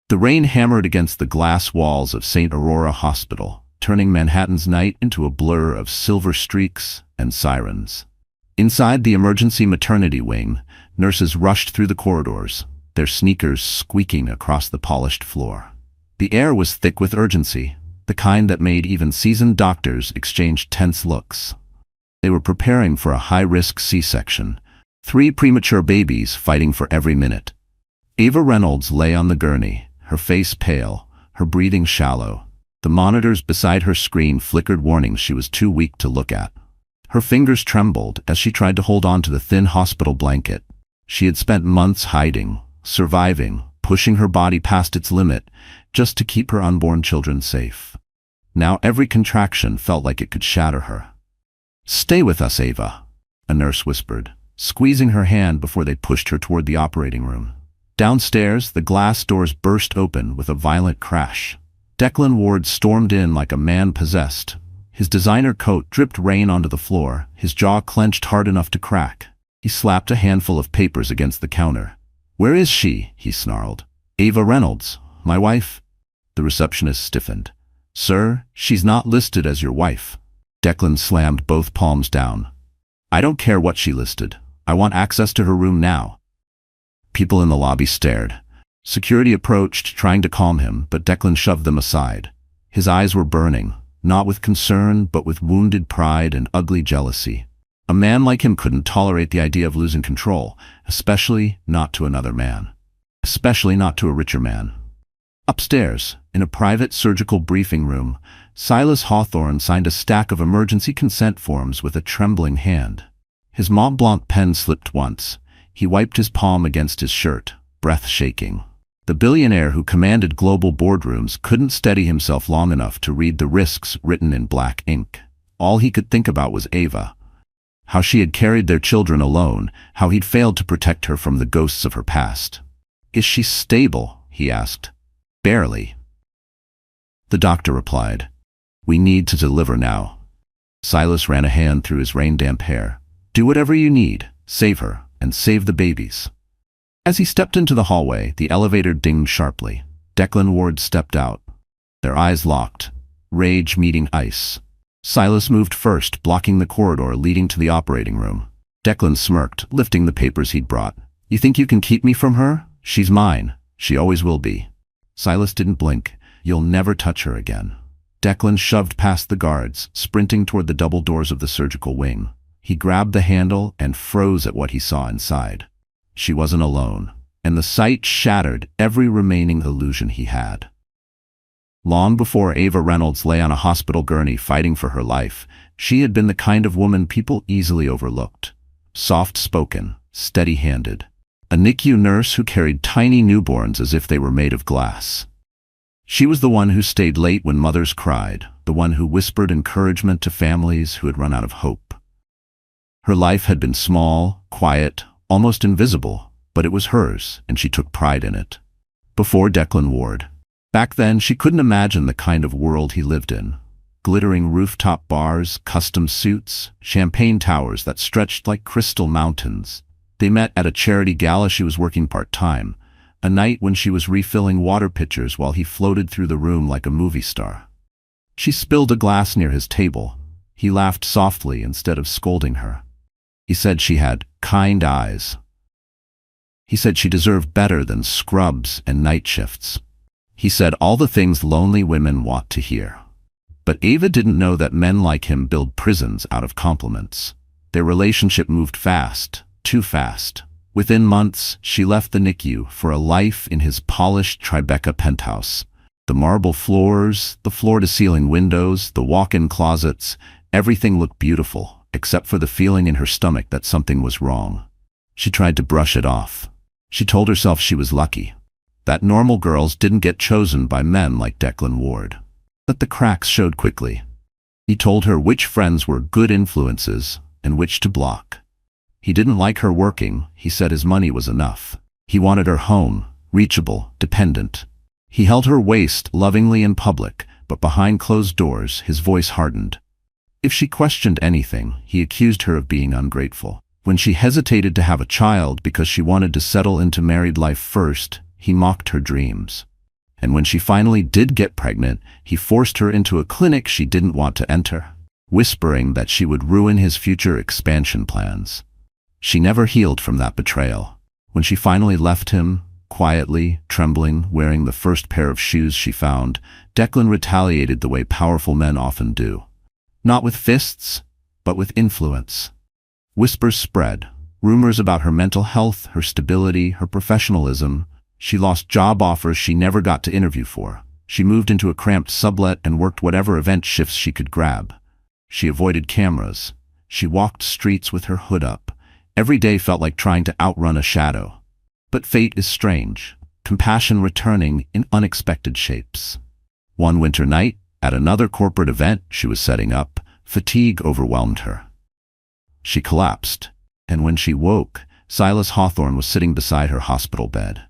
The rain hammered against the glass walls of St. Aurora Hospital, turning Manhattan's night into a blur of silver streaks and sirens. Inside the emergency maternity wing, nurses rushed through the corridors, their sneakers squeaking across the polished floor. The air was thick with urgency, the kind that made even seasoned doctors exchange tense looks. They were preparing for a high-risk C-section, 3 premature babies fighting for every minute. Ava Reynolds lay on the gurney, her face pale, her breathing shallow. The monitors beside her screen flickered warnings she was too weak to look at. Her fingers trembled as she tried to hold on to the thin hospital blanket. She had spent months hiding, surviving, pushing her body past its limit, just to keep her unborn children safe. Now every contraction felt like it could shatter her. "Stay with us, Ava," a nurse whispered, squeezing her hand before they pushed her toward the operating room. Downstairs, the glass doors burst open with a violent crash. Declan Ward stormed in like a man possessed. His designer coat dripped rain onto the floor, his jaw clenched hard enough to crack. He slapped a handful of papers against the counter. "Where is she?" he snarled. "Ava Reynolds, my wife." The receptionist stiffened. "Sir, she's not listed as your wife." Declan slammed both palms down. "I don't care what she listed. I want access to her room now." People in the lobby stared. Security approached, trying to calm him, but Declan shoved them aside. His eyes were burning, not with concern, but with wounded pride and ugly jealousy. A man like him couldn't tolerate the idea of losing control, especially not to another man. Especially not to a richer man. Upstairs, in a private surgical briefing room, Silas Hawthorne signed a stack of emergency consent forms with a trembling hand. His Mont Blanc pen slipped once. He wiped his palm against his shirt, breath shaking. The billionaire who commanded global boardrooms couldn't steady himself long enough to read the risks written in black ink. All he could think about was Ava. How she had carried their children alone, how he'd failed to protect her from the ghosts of her past. "Is she stable?" he asked. "Barely." The doctor replied, "We need to deliver now." Silas ran a hand through his rain-damp hair. "Do whatever you need. Save her, and save the babies." As he stepped into the hallway, the elevator dinged sharply. Declan Ward stepped out. Their eyes locked, rage meeting ice. Silas moved first, blocking the corridor leading to the operating room. Declan smirked, lifting the papers he'd brought. "You think you can keep me from her? She's mine. She always will be." Silas didn't blink. "You'll never touch her again." Declan shoved past the guards, sprinting toward the double doors of the surgical wing. He grabbed the handle and froze at what he saw inside. She wasn't alone, and the sight shattered every remaining illusion he had. Long before Ava Reynolds lay on a hospital gurney fighting for her life, she had been the kind of woman people easily overlooked. Soft-spoken, steady-handed. A NICU nurse who carried tiny newborns as if they were made of glass. She was the one who stayed late when mothers cried, the one who whispered encouragement to families who had run out of hope. Her life had been small, quiet, almost invisible, but it was hers, and she took pride in it. Before Declan Ward. Back then, she couldn't imagine the kind of world he lived in. Glittering rooftop bars, custom suits, champagne towers that stretched like crystal mountains. They met at a charity gala she was working part-time, a night when she was refilling water pitchers while he floated through the room like a movie star. She spilled a glass near his table. He laughed softly instead of scolding her. He said she had kind eyes. He said she deserved better than scrubs and night shifts. He said all the things lonely women want to hear. But Ava didn't know that men like him build prisons out of compliments. Their relationship moved fast, too fast. Within months, she left the NICU for a life in his polished Tribeca penthouse. The marble floors, the floor-to-ceiling windows, the walk-in closets, everything looked beautiful, except for the feeling in her stomach that something was wrong. She tried to brush it off. She told herself she was lucky, that normal girls didn't get chosen by men like Declan Ward. But the cracks showed quickly. He told her which friends were good influences and which to block. He didn't like her working. He said his money was enough. He wanted her home, reachable, dependent. He held her waist lovingly in public, but behind closed doors, his voice hardened. If she questioned anything, he accused her of being ungrateful. When she hesitated to have a child because she wanted to settle into married life first, he mocked her dreams. And when she finally did get pregnant, he forced her into a clinic she didn't want to enter, whispering that she would ruin his future expansion plans. She never healed from that betrayal. When she finally left him, quietly, trembling, wearing the first pair of shoes she found, Declan retaliated the way powerful men often do. Not with fists, but with influence. Whispers spread, rumors about her mental health, her stability, her professionalism. She lost job offers she never got to interview for. She moved into a cramped sublet and worked whatever event shifts she could grab. She avoided cameras. She walked streets with her hood up. Every day felt like trying to outrun a shadow. But fate is strange, compassion returning in unexpected shapes. One winter night, at another corporate event she was setting up, fatigue overwhelmed her. She collapsed, and when she woke, Silas Hawthorne was sitting beside her hospital bed.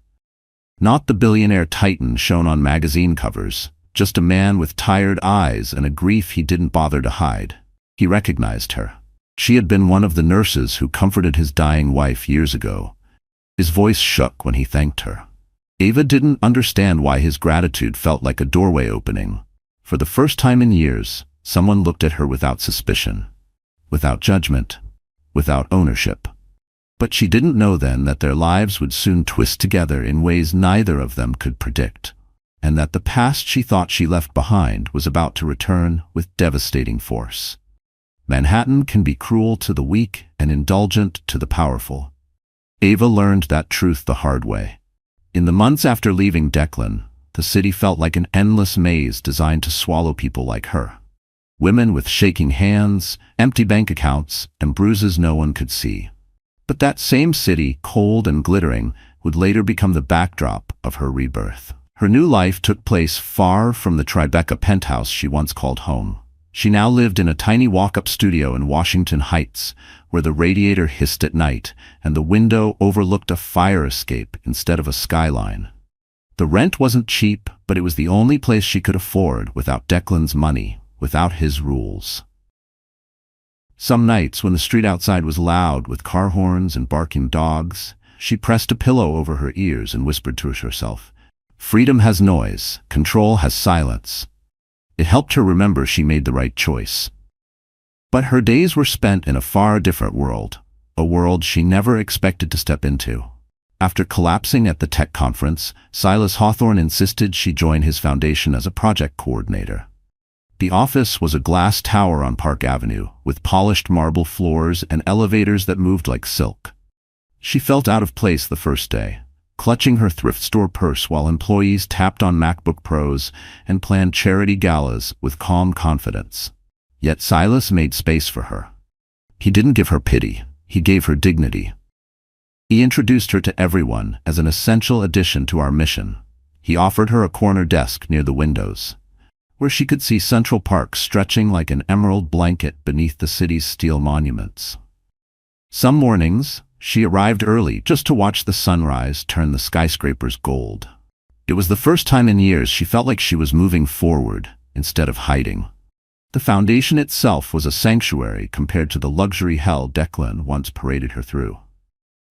Not the billionaire titan shown on magazine covers, just a man with tired eyes and a grief he didn't bother to hide. He recognized her. She had been one of the nurses who comforted his dying wife years ago. His voice shook when he thanked her. Ava didn't understand why his gratitude felt like a doorway opening. For the first time in years, someone looked at her without suspicion, without judgment, without ownership. But she didn't know then that their lives would soon twist together in ways neither of them could predict, and that the past she thought she left behind was about to return with devastating force. Manhattan can be cruel to the weak and indulgent to the powerful. Ava learned that truth the hard way. In the months after leaving Declan, the city felt like an endless maze designed to swallow people like her. Women with shaking hands, empty bank accounts, and bruises no one could see. But that same city, cold and glittering, would later become the backdrop of her rebirth. Her new life took place far from the Tribeca penthouse she once called home. She now lived in a tiny walk-up studio in Washington Heights, where the radiator hissed at night and the window overlooked a fire escape instead of a skyline. The rent wasn't cheap, but it was the only place she could afford without Declan's money, without his rules. Some nights, when the street outside was loud with car horns and barking dogs, she pressed a pillow over her ears and whispered to herself, "Freedom has noise, control has silence." It helped her remember she made the right choice. But her days were spent in a far different world, a world she never expected to step into. After collapsing at the tech conference, Silas Hawthorne insisted she join his foundation as a project coordinator. The office was a glass tower on Park Avenue, with polished marble floors and elevators that moved like silk. She felt out of place the first day, clutching her thrift store purse while employees tapped on MacBook Pros and planned charity galas with calm confidence. Yet Silas made space for her. He didn't give her pity, he gave her dignity. He introduced her to everyone as an essential addition to our mission. He offered her a corner desk near the windows, where she could see Central Park stretching like an emerald blanket beneath the city's steel monuments. Some mornings, she arrived early just to watch the sunrise turn the skyscrapers gold. It was the first time in years she felt like she was moving forward instead of hiding. The foundation itself was a sanctuary compared to the luxury hell Declan once paraded her through.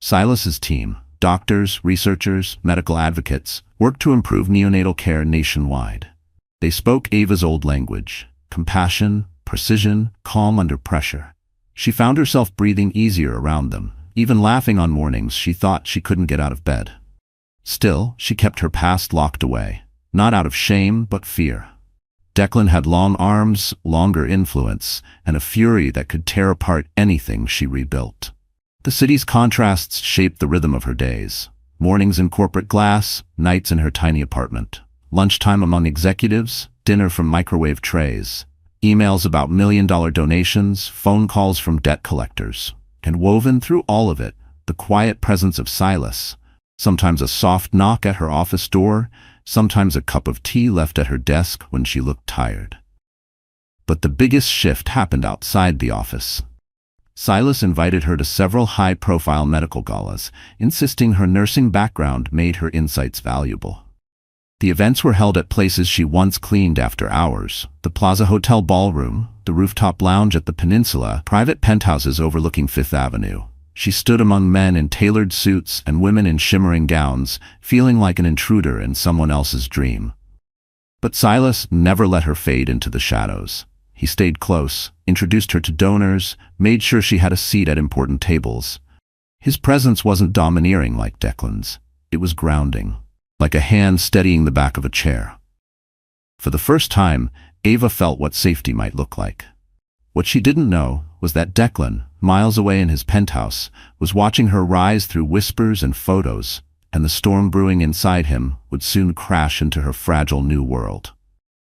Silas's team, doctors, researchers, medical advocates, worked to improve neonatal care nationwide. They spoke Ava's old language, compassion, precision, calm under pressure. She found herself breathing easier around them, even laughing on mornings she thought she couldn't get out of bed. Still, she kept her past locked away, not out of shame but fear. Declan had long arms, longer influence, and a fury that could tear apart anything she rebuilt. The city's contrasts shaped the rhythm of her days. Mornings in corporate glass, nights in her tiny apartment. Lunchtime among executives, dinner from microwave trays. Emails about million-dollar donations, phone calls from debt collectors. And woven through all of it, the quiet presence of Silas. Sometimes a soft knock at her office door, sometimes a cup of tea left at her desk when she looked tired. But the biggest shift happened outside the office. Silas invited her to several high-profile medical galas, insisting her nursing background made her insights valuable. The events were held at places she once cleaned after hours: the Plaza Hotel ballroom, the rooftop lounge at the Peninsula, private penthouses overlooking Fifth Avenue. She stood among men in tailored suits and women in shimmering gowns, feeling like an intruder in someone else's dream. But Silas never let her fade into the shadows. He stayed close, introduced her to donors, made sure she had a seat at important tables. His presence wasn't domineering like Declan's. It was grounding, like a hand steadying the back of a chair. For the first time, Ava felt what safety might look like. What she didn't know was that Declan, miles away in his penthouse, was watching her rise through whispers and photos, and the storm brewing inside him would soon crash into her fragile new world.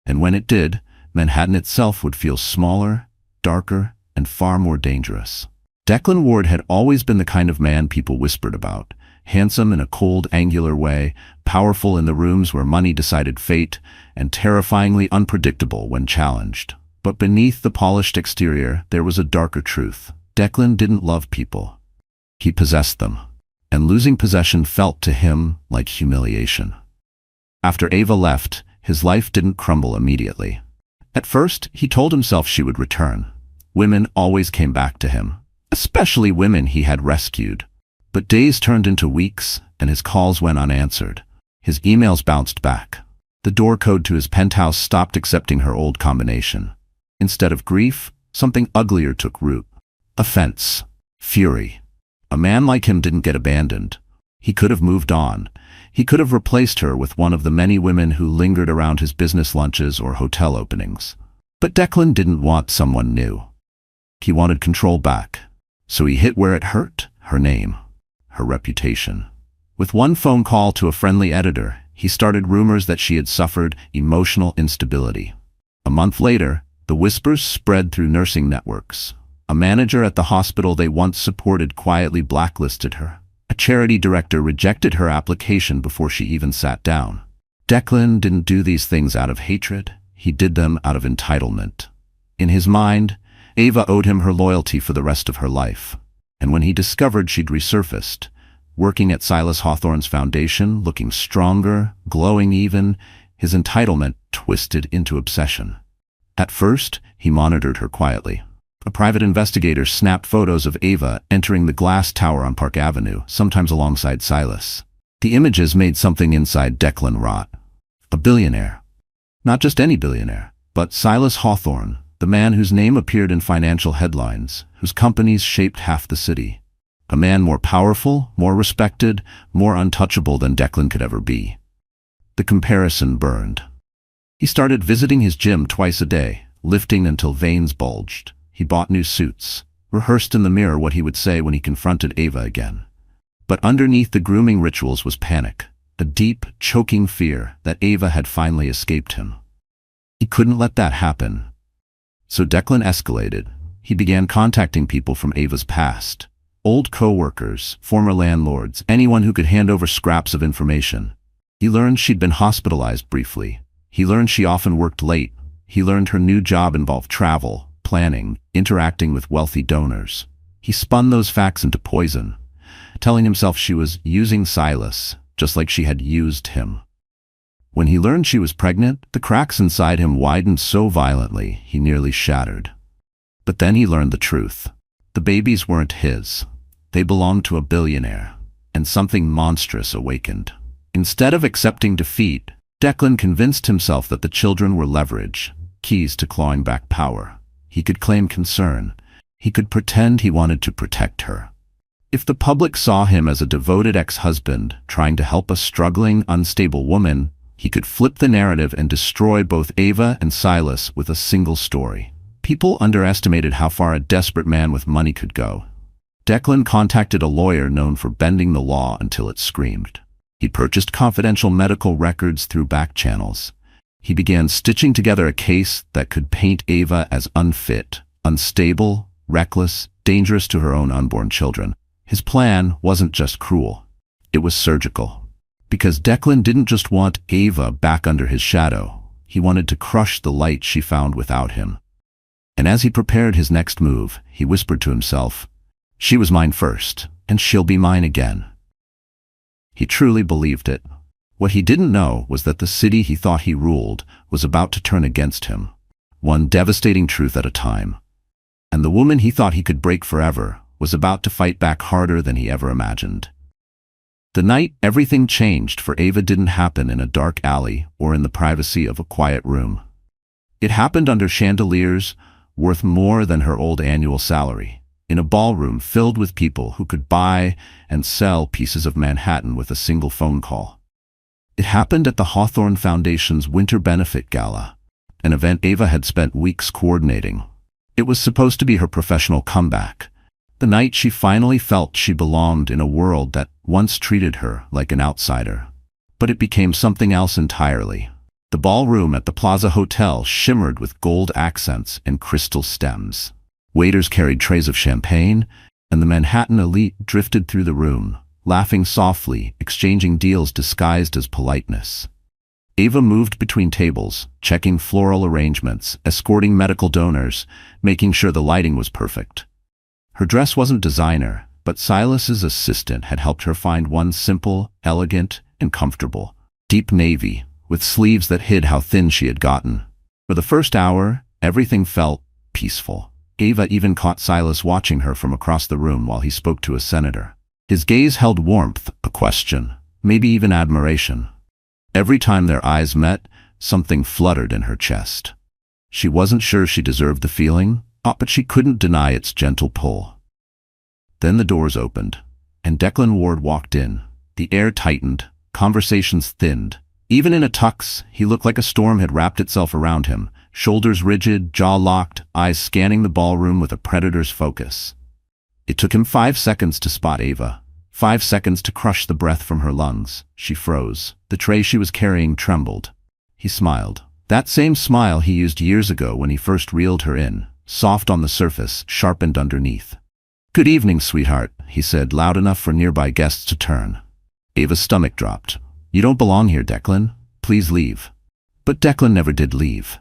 And when it did, Manhattan itself would feel smaller, darker, and far more dangerous. Declan Ward had always been the kind of man people whispered about, handsome in a cold, angular way, powerful in the rooms where money decided fate, and terrifyingly unpredictable when challenged. But beneath the polished exterior, there was a darker truth. Declan didn't love people. He possessed them, and losing possession felt to him like humiliation. After Ava left, his life didn't crumble immediately. At first, he told himself she would return. Women always came back to him, especially women he had rescued. But days turned into weeks, and his calls went unanswered. His emails bounced back. The door code to his penthouse stopped accepting her old combination. Instead of grief, something uglier took root. Offense. Fury. A man like him didn't get abandoned. He could have moved on. He could have replaced her with one of the many women who lingered around his business lunches or hotel openings. But Declan didn't want someone new. He wanted control back. So he hit where it hurt: her name, her reputation. With one phone call to a friendly editor, he started rumors that she had suffered emotional instability. A month later, the whispers spread through nursing networks. A manager at the hospital they once supported quietly blacklisted her. A charity director rejected her application before she even sat down. Declan didn't do these things out of hatred. He did them out of entitlement. In his mind, Ava owed him her loyalty for the rest of her life. And when he discovered she'd resurfaced, working at Silas Hawthorne's foundation, looking stronger, glowing even, his entitlement twisted into obsession. At first, he monitored her quietly. A private investigator snapped photos of Ava entering the glass tower on Park Avenue, sometimes alongside Silas. The images made something inside Declan rot. A billionaire. Not just any billionaire, but Silas Hawthorne, the man whose name appeared in financial headlines, whose companies shaped half the city. A man more powerful, more respected, more untouchable than Declan could ever be. The comparison burned. He started visiting his gym twice a day, lifting until veins bulged. He bought new suits, rehearsed in the mirror what he would say when he confronted Ava again. But underneath the grooming rituals was panic, a deep, choking fear that Ava had finally escaped him. He couldn't let that happen. So Declan escalated. He began contacting people from Ava's past. Old co-workers, former landlords, anyone who could hand over scraps of information. He learned she'd been hospitalized briefly. He learned she often worked late. He learned her new job involved travel, planning, interacting with wealthy donors. He spun those facts into poison, telling himself she was using Silas, just like she had used him. When he learned she was pregnant, the cracks inside him widened so violently he nearly shattered. But then he learned the truth. The babies weren't his. They belonged to a billionaire, and something monstrous awakened. Instead of accepting defeat, Declan convinced himself that the children were leverage, keys to clawing back power. He could claim concern. He could pretend he wanted to protect her. If the public saw him as a devoted ex-husband trying to help a struggling, unstable woman, he could flip the narrative and destroy both Ava and Silas with a single story. People underestimated how far a desperate man with money could go. Declan contacted a lawyer known for bending the law until it screamed. He purchased confidential medical records through back channels. He began stitching together a case that could paint Ava as unfit, unstable, reckless, dangerous to her own unborn children. His plan wasn't just cruel. It was surgical. Because Declan didn't just want Ava back under his shadow. He wanted to crush the light she found without him. And as he prepared his next move, he whispered to himself, "She was mine first, and she'll be mine again." He truly believed it. What he didn't know was that the city he thought he ruled was about to turn against him, one devastating truth at a time. And the woman he thought he could break forever was about to fight back harder than he ever imagined. The night everything changed for Ava didn't happen in a dark alley or in the privacy of a quiet room. It happened under chandeliers worth more than her old annual salary, in a ballroom filled with people who could buy and sell pieces of Manhattan with a single phone call. It happened at the Hawthorne Foundation's Winter Benefit Gala, an event Ava had spent weeks coordinating. It was supposed to be her professional comeback, the night she finally felt she belonged in a world that once treated her like an outsider. But it became something else entirely. The ballroom at the Plaza Hotel shimmered with gold accents and crystal stems. Waiters carried trays of champagne, and the Manhattan elite drifted through the room, laughing softly, exchanging deals disguised as politeness. Ava moved between tables, checking floral arrangements, escorting medical donors, making sure the lighting was perfect. Her dress wasn't designer, but Silas's assistant had helped her find one simple, elegant, and comfortable. Deep navy, with sleeves that hid how thin she had gotten. For the first hour, everything felt peaceful. Ava even caught Silas watching her from across the room while he spoke to a senator. His gaze held warmth, a question, maybe even admiration. Every time their eyes met, something fluttered in her chest. She wasn't sure she deserved the feeling, but she couldn't deny its gentle pull. Then the doors opened, and Declan Ward walked in. The air tightened, conversations thinned. Even in a tux, he looked like a storm had wrapped itself around him, shoulders rigid, jaw locked, eyes scanning the ballroom with a predator's focus. It took him 5 seconds to spot Ava, 5 seconds to crush the breath from her lungs. She froze. The tray she was carrying trembled. He smiled. That same smile he used years ago when he first reeled her in, soft on the surface, sharpened underneath. "Good evening, sweetheart," he said, loud enough for nearby guests to turn. Ava's stomach dropped. "You don't belong here, Declan. Please leave." But Declan never did leave.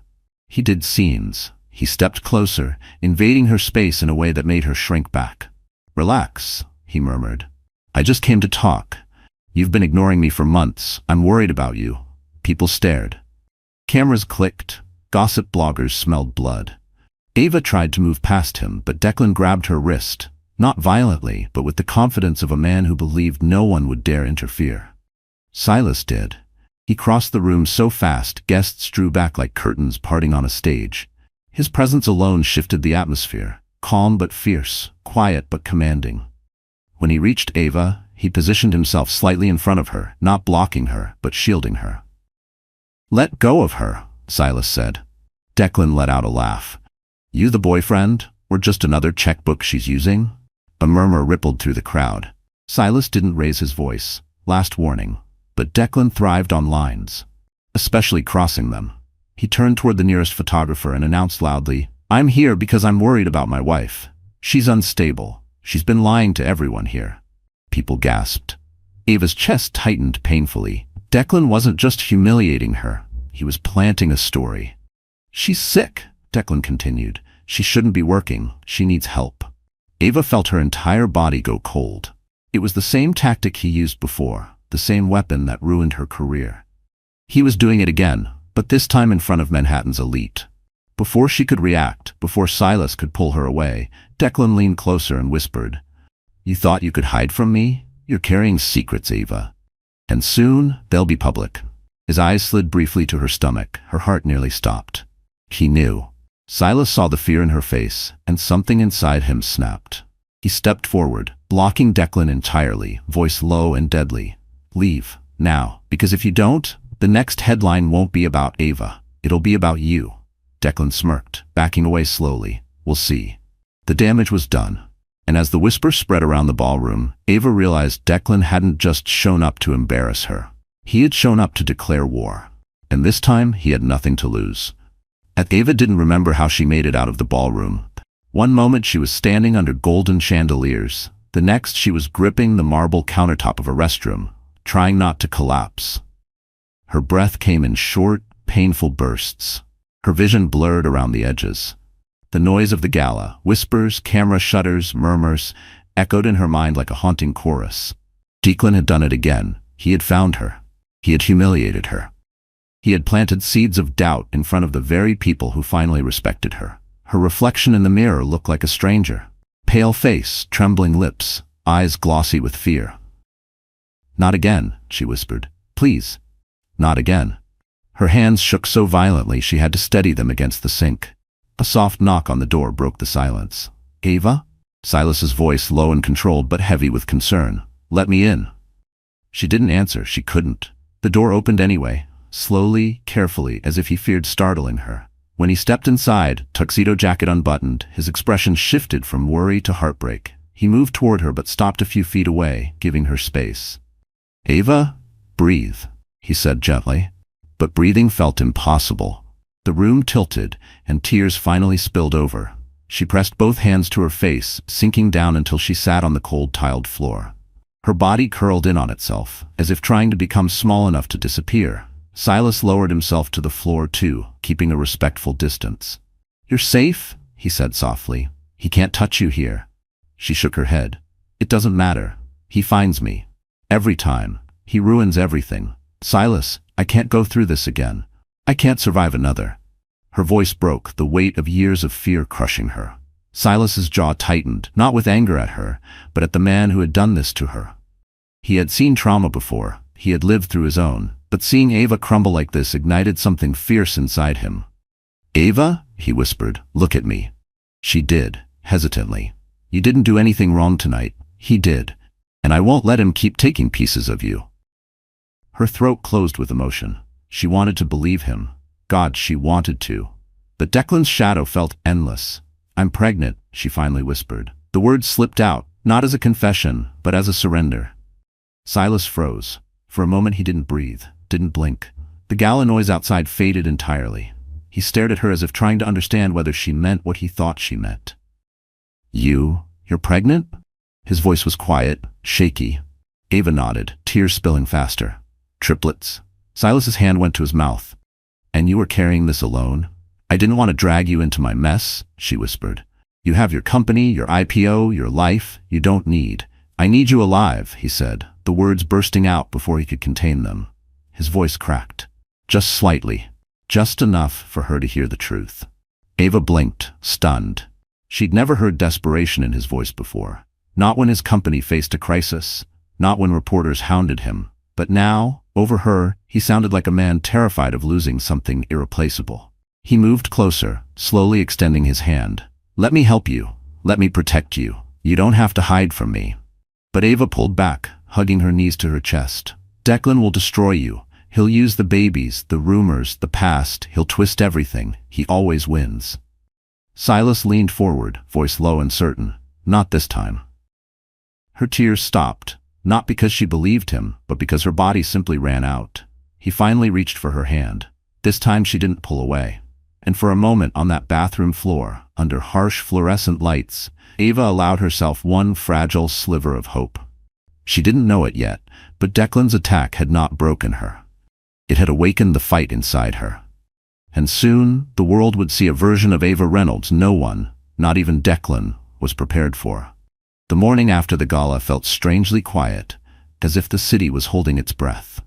He did scenes. He stepped closer, invading her space in a way that made her shrink back. "Relax," he murmured. "I just came to talk. You've been ignoring me for months. I'm worried about you." People stared. Cameras clicked. Gossip bloggers smelled blood. Ava tried to move past him, but Declan grabbed her wrist, not violently, but with the confidence of a man who believed no one would dare interfere. Silas did. He crossed the room so fast, guests drew back like curtains parting on a stage. His presence alone shifted the atmosphere, calm but fierce, quiet but commanding. When he reached Ava, he positioned himself slightly in front of her, not blocking her, but shielding her. "Let go of her," Silas said. Declan let out a laugh. "You the boyfriend, or just another checkbook she's using?" A murmur rippled through the crowd. Silas didn't raise his voice. Last warning. But Declan thrived on lines, especially crossing them. He turned toward the nearest photographer and announced loudly, "I'm here because I'm worried about my wife. She's unstable. She's been lying to everyone here." People gasped. Ava's chest tightened painfully. Declan wasn't just humiliating her. He was planting a story. "She's sick," Declan continued. "She shouldn't be working. She needs help." Ava felt her entire body go cold. It was the same tactic he used before, the same weapon that ruined her career. He was doing it again, but this time in front of Manhattan's elite. Before she could react, before Silas could pull her away, Declan leaned closer and whispered, "You thought you could hide from me? You're carrying secrets, Ava. And soon, they'll be public." His eyes slid briefly to her stomach. Her heart nearly stopped. He knew. Silas saw the fear in her face, and something inside him snapped. He stepped forward, blocking Declan entirely, voice low and deadly. "Leave, now, because if you don't, the next headline won't be about Ava. It'll be about you." Declan smirked, backing away slowly. "We'll see." The damage was done. And as the whisper spread around the ballroom, Ava realized Declan hadn't just shown up to embarrass her. He had shown up to declare war. And this time, he had nothing to lose. Ava didn't remember how she made it out of the ballroom. One moment she was standing under golden chandeliers. The next she was gripping the marble countertop of a restroom, trying not to collapse. Her breath came in short, painful bursts. Her vision blurred around the edges. The noise of the gala, whispers, camera shutters, murmurs, echoed in her mind like a haunting chorus. Declan had done it again. He had found her. He had humiliated her. He had planted seeds of doubt in front of the very people who finally respected her. Her reflection in the mirror looked like a stranger. Pale face, trembling lips, eyes glossy with fear. "Not again," she whispered. "Please. Not again." Her hands shook so violently she had to steady them against the sink. A soft knock on the door broke the silence. "Ava?" Silas's voice low and controlled but heavy with concern. "Let me in." She didn't answer. She couldn't. The door opened anyway, slowly, carefully, as if he feared startling her. When he stepped inside, tuxedo jacket unbuttoned, his expression shifted from worry to heartbreak. He moved toward her but stopped a few feet away, giving her space. "Ava, breathe," he said gently. But breathing felt impossible. The room tilted, and tears finally spilled over. She pressed both hands to her face, sinking down until she sat on the cold tiled floor. Her body curled in on itself, as if trying to become small enough to disappear. Silas lowered himself to the floor too, keeping a respectful distance. "You're safe," he said softly. "He can't touch you here." She shook her head. "It doesn't matter. He finds me. Every time. He ruins everything. Silas, I can't go through this again. I can't survive another." Her voice broke, the weight of years of fear crushing her. Silas's jaw tightened, not with anger at her, but at the man who had done this to her. He had seen trauma before. He had lived through his own. But seeing Ava crumble like this ignited something fierce inside him. "Ava," he whispered, "look at me." She did, hesitantly. "You didn't do anything wrong tonight. He did. And I won't let him keep taking pieces of you." Her throat closed with emotion. She wanted to believe him. God, she wanted to. But Declan's shadow felt endless. "I'm pregnant," she finally whispered. The words slipped out, not as a confession, but as a surrender. Silas froze. For a moment he didn't breathe, didn't blink. The gala noise outside faded entirely. He stared at her as if trying to understand whether she meant what he thought she meant. You're pregnant?" His voice was quiet, shaky. Ava nodded, tears spilling faster. "Triplets." Silas's hand went to his mouth. "And you were carrying this alone?" "I didn't want to drag you into my mess," she whispered. "You have your company, your IPO, your life. You don't need." "I need you alive," he said, the words bursting out before he could contain them. His voice cracked. Just slightly. Just enough for her to hear the truth. Ava blinked, stunned. She'd never heard desperation in his voice before. Not when his company faced a crisis. Not when reporters hounded him. But now, over her, he sounded like a man terrified of losing something irreplaceable. He moved closer, slowly extending his hand. "Let me help you. Let me protect you. You don't have to hide from me." But Ava pulled back, hugging her knees to her chest. "Declan will destroy you. He'll use the babies, the rumors, the past. He'll twist everything. He always wins." Silas leaned forward, voice low and certain. "Not this time." Her tears stopped, not because she believed him, but because her body simply ran out. He finally reached for her hand. This time she didn't pull away. And for a moment on that bathroom floor, under harsh fluorescent lights, Ava allowed herself one fragile sliver of hope. She didn't know it yet, but Declan's attack had not broken her. It had awakened the fight inside her. And soon, the world would see a version of Ava Reynolds no one, not even Declan, was prepared for. The morning after the gala felt strangely quiet, as if the city was holding its breath.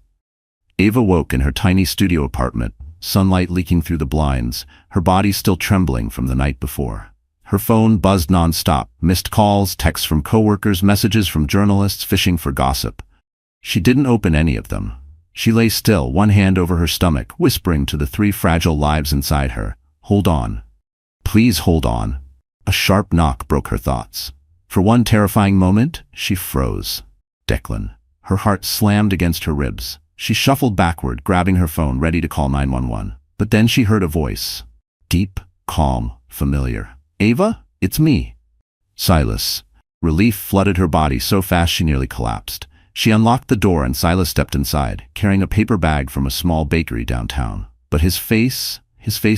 Ava woke in her tiny studio apartment, sunlight leaking through the blinds, her body still trembling from the night before. Her phone buzzed nonstop, missed calls, texts from coworkers, messages from journalists fishing for gossip. She didn't open any of them. She lay still, one hand over her stomach, whispering to the 3 fragile lives inside her, "Hold on. Please hold on." A sharp knock broke her thoughts. For one terrifying moment, she froze. Declan. Her heart slammed against her ribs. She shuffled backward, grabbing her phone, ready to call 911. But then she heard a voice. Deep, calm, familiar. "Ava, it's me." Silas. Relief flooded her body so fast she nearly collapsed. She unlocked the door and Silas stepped inside, carrying a paper bag from a small bakery downtown. But his face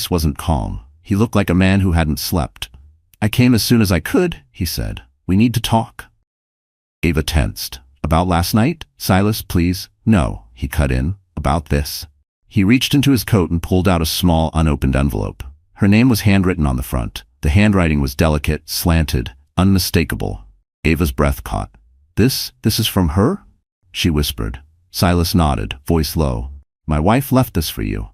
wasn't calm. He looked like a man who hadn't slept. "I came as soon as I could," he said. "We need to talk." Ava tensed. "About last night? Silas, please." "No," he cut in. "About this." He reached into his coat and pulled out a small, unopened envelope. Her name was handwritten on the front. The handwriting was delicate, slanted, unmistakable. Ava's breath caught. This is from her?" she whispered. Silas nodded, voice low. "My wife left this for you."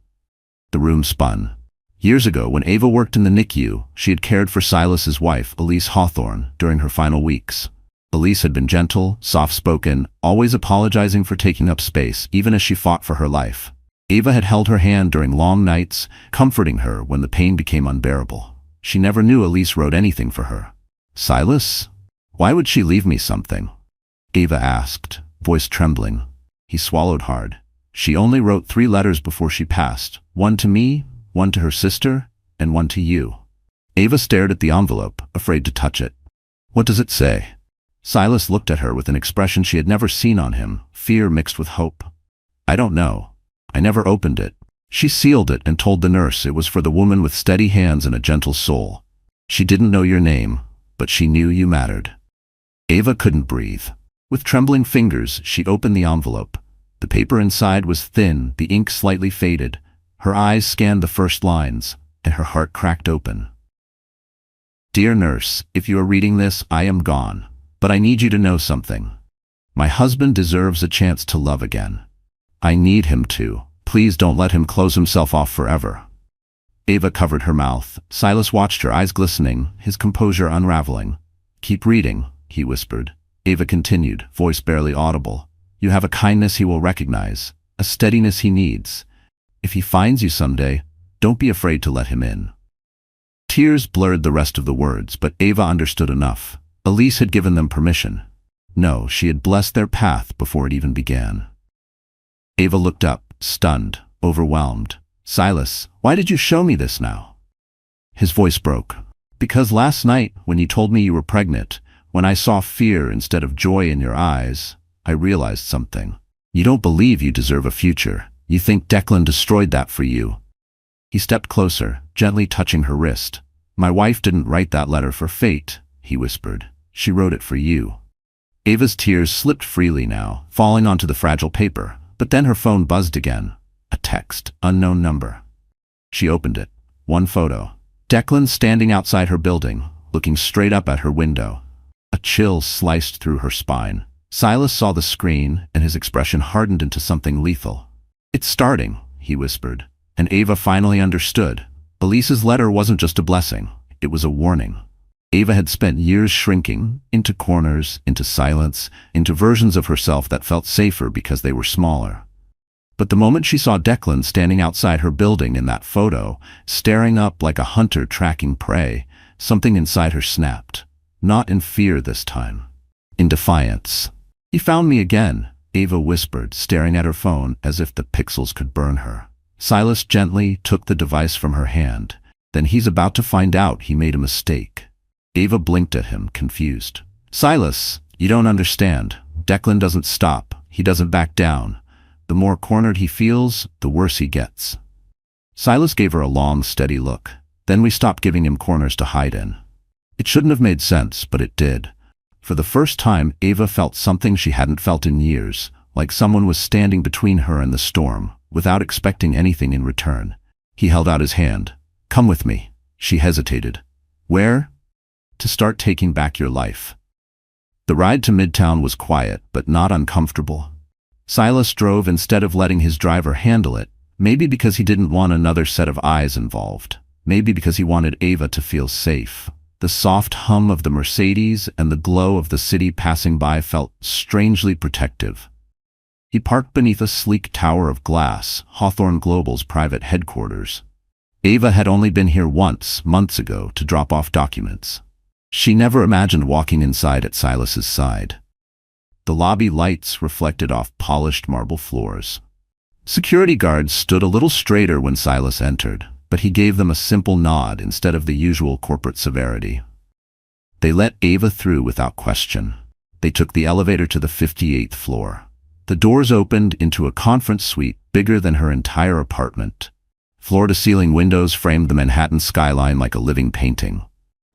The room spun. Years ago, when Ava worked in the NICU, she had cared for Silas's wife, Elise Hawthorne, during her final weeks. Elise had been gentle, soft-spoken, always apologizing for taking up space, even as she fought for her life. Ava had held her hand during long nights, comforting her when the pain became unbearable. She never knew Elise wrote anything for her. "Silas? Why would she leave me something?" Ava asked, voice trembling. He swallowed hard. "She only wrote 3 letters before she passed. One to me, one to her sister, and one to you." Ava stared at the envelope, afraid to touch it. "What does it say?" Silas looked at her with an expression she had never seen on him, fear mixed with hope. "I don't know. I never opened it. She sealed it and told the nurse it was for the woman with steady hands and a gentle soul. She didn't know your name, but she knew you mattered." Ava couldn't breathe. With trembling fingers, she opened the envelope. The paper inside was thin, the ink slightly faded. Her eyes scanned the first lines, and her heart cracked open. "Dear nurse, if you are reading this, I am gone. But I need you to know something. My husband deserves a chance to love again. I need him to. Please don't let him close himself off forever." Ava covered her mouth. Silas watched her, eyes glistening, his composure unraveling. "Keep reading," he whispered. Ava continued, voice barely audible. "You have a kindness he will recognize, a steadiness he needs. If he finds you someday, don't be afraid to let him in." Tears blurred the rest of the words, but Ava understood enough. Elise had given them permission. No, she had blessed their path before it even began. Ava looked up, stunned, overwhelmed. "Silas, why did you show me this now?" His voice broke. "Because last night, when you told me you were pregnant, when I saw fear instead of joy in your eyes, I realized something. You don't believe you deserve a future. You think Declan destroyed that for you." He stepped closer, gently touching her wrist. "My wife didn't write that letter for fate," he whispered. "She wrote it for you." Ava's tears slipped freely now, falling onto the fragile paper, but then her phone buzzed again. A text, unknown number. She opened it. One photo. Declan standing outside her building, looking straight up at her window. A chill sliced through her spine. Silas saw the screen, and his expression hardened into something lethal. "It's starting," he whispered, and Ava finally understood. Elise's letter wasn't just a blessing, it was a warning. Ava had spent years shrinking, into corners, into silence, into versions of herself that felt safer because they were smaller. But the moment she saw Declan standing outside her building in that photo, staring up like a hunter tracking prey, something inside her snapped. Not in fear this time. In defiance. "He found me again," Ava whispered, staring at her phone as if the pixels could burn her. Silas gently took the device from her hand. "Then he's about to find out he made a mistake." Ava blinked at him, confused. "Silas, you don't understand. Declan doesn't stop. He doesn't back down. The more cornered he feels, the worse he gets." Silas gave her a long, steady look. "Then we stopped giving him corners to hide in." It shouldn't have made sense, but it did. For the first time, Ava felt something she hadn't felt in years, like someone was standing between her and the storm, without expecting anything in return. He held out his hand. "Come with me." She hesitated. "Where?" "To start taking back your life." The ride to Midtown was quiet, but not uncomfortable. Silas drove instead of letting his driver handle it, maybe because he didn't want another set of eyes involved, maybe because he wanted Ava to feel safe. The soft hum of the Mercedes and the glow of the city passing by felt strangely protective. He parked beneath a sleek tower of glass, Hawthorne Global's private headquarters. Ava had only been here once, months ago, to drop off documents. She never imagined walking inside at Silas's side. The lobby lights reflected off polished marble floors. Security guards stood a little straighter when Silas entered, but he gave them a simple nod instead of the usual corporate severity. They let Ava through without question. They took the elevator to the 58th floor. The doors opened into a conference suite bigger than her entire apartment. Floor-to-ceiling windows framed the Manhattan skyline like a living painting.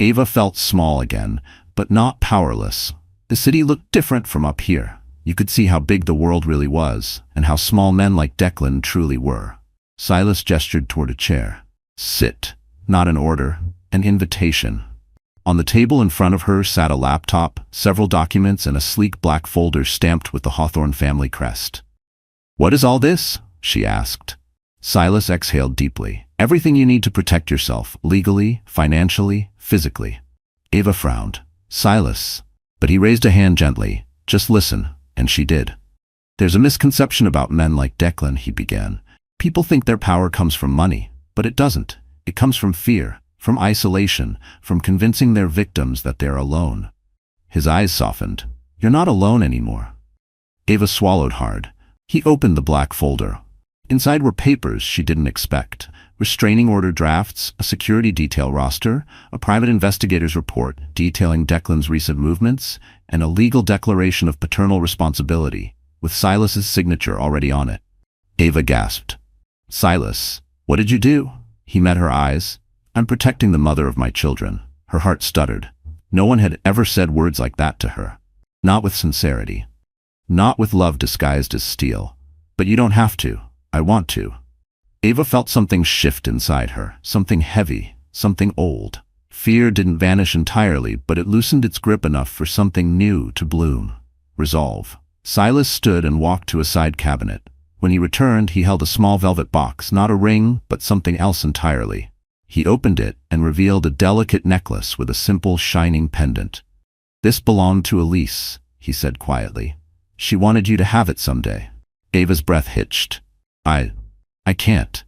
Ava felt small again, but not powerless. The city looked different from up here. You could see how big the world really was, and how small men like Declan truly were. Silas gestured toward a chair. "Sit." Not an order, an invitation. On the table in front of her sat a laptop, several documents, and a sleek black folder stamped with the Hawthorne family crest. "What is all this?" she asked. Silas exhaled deeply. Everything you need to protect yourself, legally, financially, physically. Ava frowned. Silas. But he raised a hand gently. Just listen, and she did. There's a misconception about men like Declan, he began. People think their power comes from money, but it doesn't. It comes from fear, from isolation, from convincing their victims that they're alone. His eyes softened. You're not alone anymore. Ava swallowed hard. He opened the black folder. Inside were papers she didn't expect. Restraining order drafts, a security detail roster, a private investigator's report detailing Declan's recent movements, and a legal declaration of paternal responsibility, with Silas's signature already on it. Ava gasped. Silas, what did you do? He met her eyes. I'm protecting the mother of my children. Her heart stuttered. No one had ever said words like that to her. Not with sincerity. Not with love disguised as steel. But you don't have to. I want to. Ava felt something shift inside her, something heavy, something old. Fear didn't vanish entirely, but it loosened its grip enough for something new to bloom. Resolve. Silas stood and walked to a side cabinet. When he returned, he held a small velvet box, not a ring, but something else entirely. He opened it and revealed a delicate necklace with a simple, shining pendant. This belonged to Elise, he said quietly. She wanted you to have it someday. Ava's breath hitched. I can't.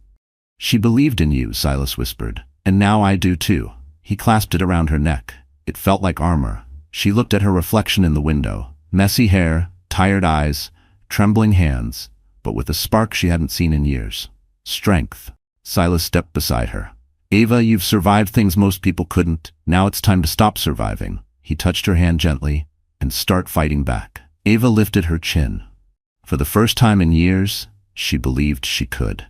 She believed in you, Silas whispered. And now I do too. He clasped it around her neck. It felt like armor. She looked at her reflection in the window. Messy hair, tired eyes, trembling hands, but with a spark she hadn't seen in years. Strength. Silas stepped beside her. Ava, you've survived things most people couldn't. Now it's time to stop surviving. He touched her hand gently and start fighting back. Ava lifted her chin. For the first time in years, she believed she could.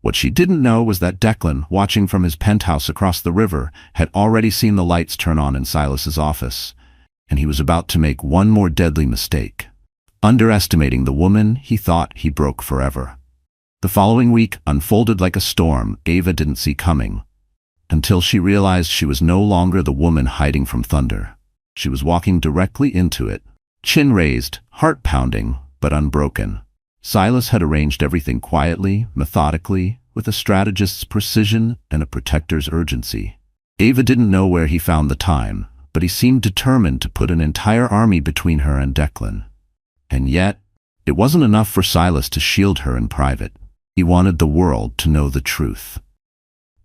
What she didn't know was that Declan, watching from his penthouse across the river, had already seen the lights turn on in Silas's office, and he was about to make one more deadly mistake. Underestimating the woman he thought he broke forever. The following week unfolded like a storm Ava didn't see coming, until she realized she was no longer the woman hiding from thunder. She was walking directly into it, chin raised, heart pounding, but unbroken. Silas had arranged everything quietly, methodically, with a strategist's precision and a protector's urgency. Ava didn't know where he found the time, but he seemed determined to put an entire army between her and Declan. And yet, it wasn't enough for Silas to shield her in private. He wanted the world to know the truth.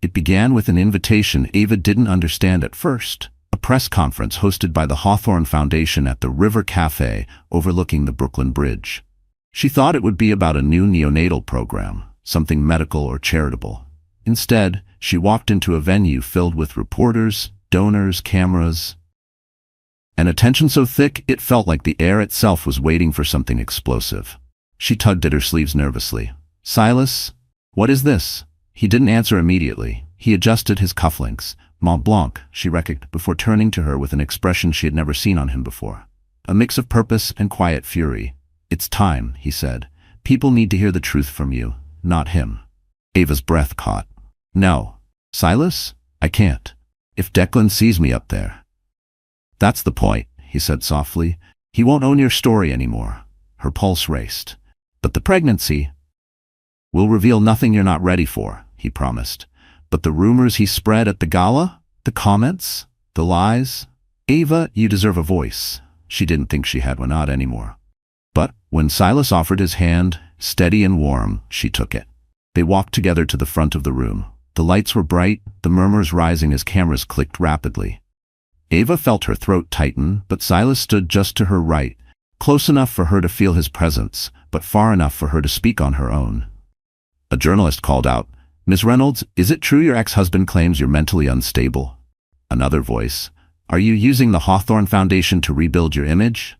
It began with an invitation Ava didn't understand at first, a press conference hosted by the Hawthorne Foundation at the River Cafe overlooking the Brooklyn Bridge. She thought it would be about a new neonatal program, something medical or charitable. Instead, she walked into a venue filled with reporters, donors, cameras, and attention so thick it felt like the air itself was waiting for something explosive. She tugged at her sleeves nervously. Silas, what is this? He didn't answer immediately. He adjusted his cufflinks. Mont Blanc, she reckoned, before turning to her with an expression she had never seen on him before. A mix of purpose and quiet fury. It's time, he said. People need to hear the truth from you, not him. Ava's breath caught. No. Silas? I can't. If Declan sees me up there. That's the point, he said softly. He won't own your story anymore. Her pulse raced. But the pregnancy will reveal nothing you're not ready for, he promised. But the rumors he spread at the gala? The comments? The lies? Ava, you deserve a voice. She didn't think she had one, not anymore. But when Silas offered his hand, steady and warm, she took it. They walked together to the front of the room. The lights were bright, the murmurs rising as cameras clicked rapidly. Ava felt her throat tighten, but Silas stood just to her right, close enough for her to feel his presence, but far enough for her to speak on her own. A journalist called out, Ms. Reynolds, is it true your ex-husband claims you're mentally unstable? Another voice, are you using the Hawthorne Foundation to rebuild your image?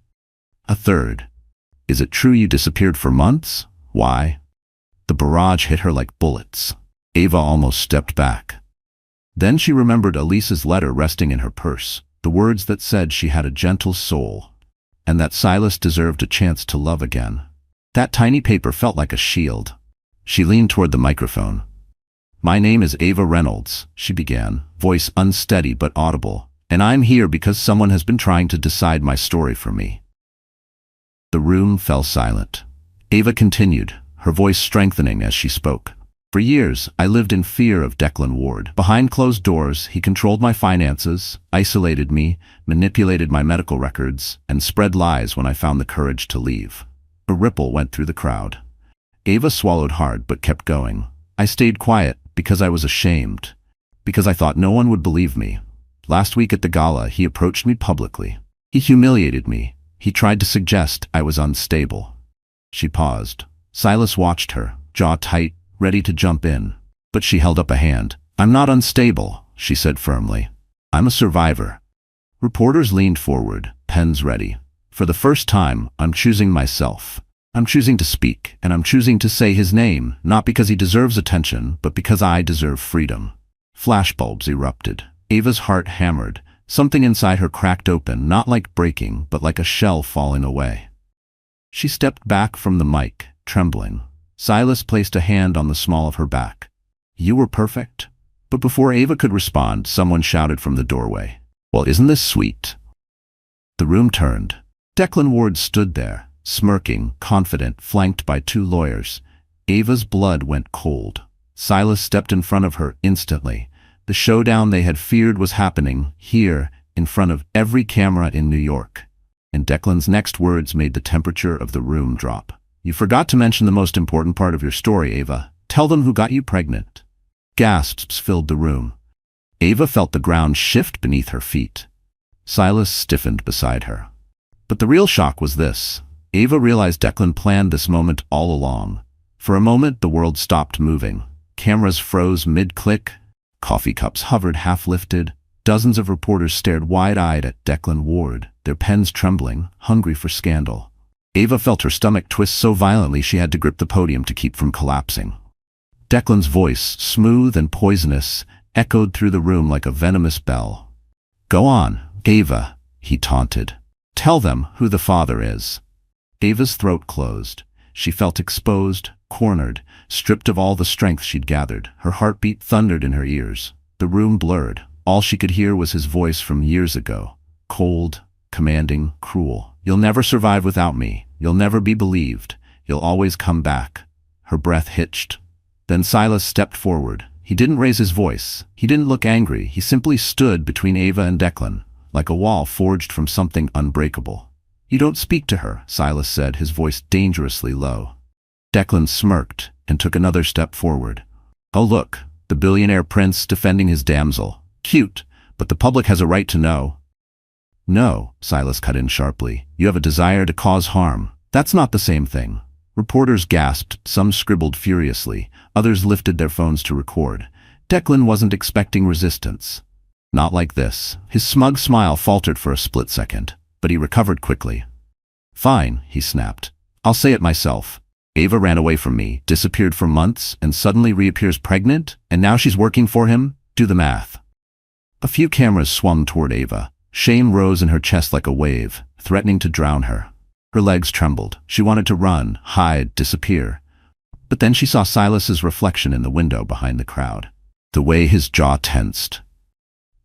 A third, is it true you disappeared for months? Why? The barrage hit her like bullets. Ava almost stepped back. Then she remembered Elise's letter resting in her purse, the words that said she had a gentle soul, and that Silas deserved a chance to love again. That tiny paper felt like a shield. She leaned toward the microphone. My name is Ava Reynolds, she began, voice unsteady but audible, and I'm here because someone has been trying to decide my story for me. The room fell silent. Ava continued, her voice strengthening as she spoke. For years, I lived in fear of Declan Ward. Behind closed doors, he controlled my finances, isolated me, manipulated my medical records, and spread lies when I found the courage to leave. A ripple went through the crowd. Ava swallowed hard but kept going. I stayed quiet because I was ashamed, because I thought no one would believe me. Last week at the gala, he approached me publicly. He humiliated me. He tried to suggest I was unstable. She paused. Silas watched her, jaw tight, ready to jump in. But she held up a hand. "I'm not unstable," she said firmly. "I'm a survivor." Reporters leaned forward, pens ready. "For the first time, I'm choosing myself. I'm choosing to speak, and I'm choosing to say his name, not because he deserves attention, but because I deserve freedom." Flashbulbs erupted. Ava's heart hammered. Something inside her cracked open, not like breaking, but like a shell falling away. She stepped back from the mic, trembling. Silas placed a hand on the small of her back. "You were perfect?" But before Ava could respond, someone shouted from the doorway, "Well, isn't this sweet?" The room turned. Declan Ward stood there, smirking, confident, flanked by two lawyers. Ava's blood went cold. Silas stepped in front of her instantly. The showdown they had feared was happening, here, in front of every camera in New York. And Declan's next words made the temperature of the room drop. "You forgot to mention the most important part of your story, Ava. Tell them who got you pregnant." Gasps filled the room. Ava felt the ground shift beneath her feet. Silas stiffened beside her. But the real shock was this. Ava realized Declan planned this moment all along. For a moment, the world stopped moving. Cameras froze mid-click. Coffee cups hovered half-lifted. Dozens of reporters stared wide-eyed at Declan Ward, their pens trembling, hungry for scandal. Ava felt her stomach twist so violently she had to grip the podium to keep from collapsing. Declan's voice, smooth and poisonous, echoed through the room like a venomous bell. "Go on, Ava," he taunted. "Tell them who the father is." Ava's throat closed. She felt exposed, cornered, stripped of all the strength she'd gathered. Her heartbeat thundered in her ears. The room blurred. All she could hear was his voice from years ago. Cold, commanding, cruel. "You'll never survive without me. You'll never be believed. You'll always come back." Her breath hitched. Then Silas stepped forward. He didn't raise his voice. He didn't look angry. He simply stood between Ava and Declan, like a wall forged from something unbreakable. "You don't speak to her," Silas said, his voice dangerously low. Declan smirked and took another step forward. "Oh look, the billionaire prince defending his damsel. Cute, but the public has a right to know." "No," Silas cut in sharply. "You have a desire to cause harm. That's not the same thing." Reporters gasped, some scribbled furiously, others lifted their phones to record. Declan wasn't expecting resistance. Not like this. His smug smile faltered for a split second, but he recovered quickly. "Fine," he snapped. "I'll say it myself. Ava ran away from me, disappeared for months, and suddenly reappears pregnant, and now she's working for him? Do the math." A few cameras swung toward Ava. Shame rose in her chest like a wave, threatening to drown her. Her legs trembled. She wanted to run, hide, disappear. But then she saw Silas's reflection in the window behind the crowd. The way his jaw tensed.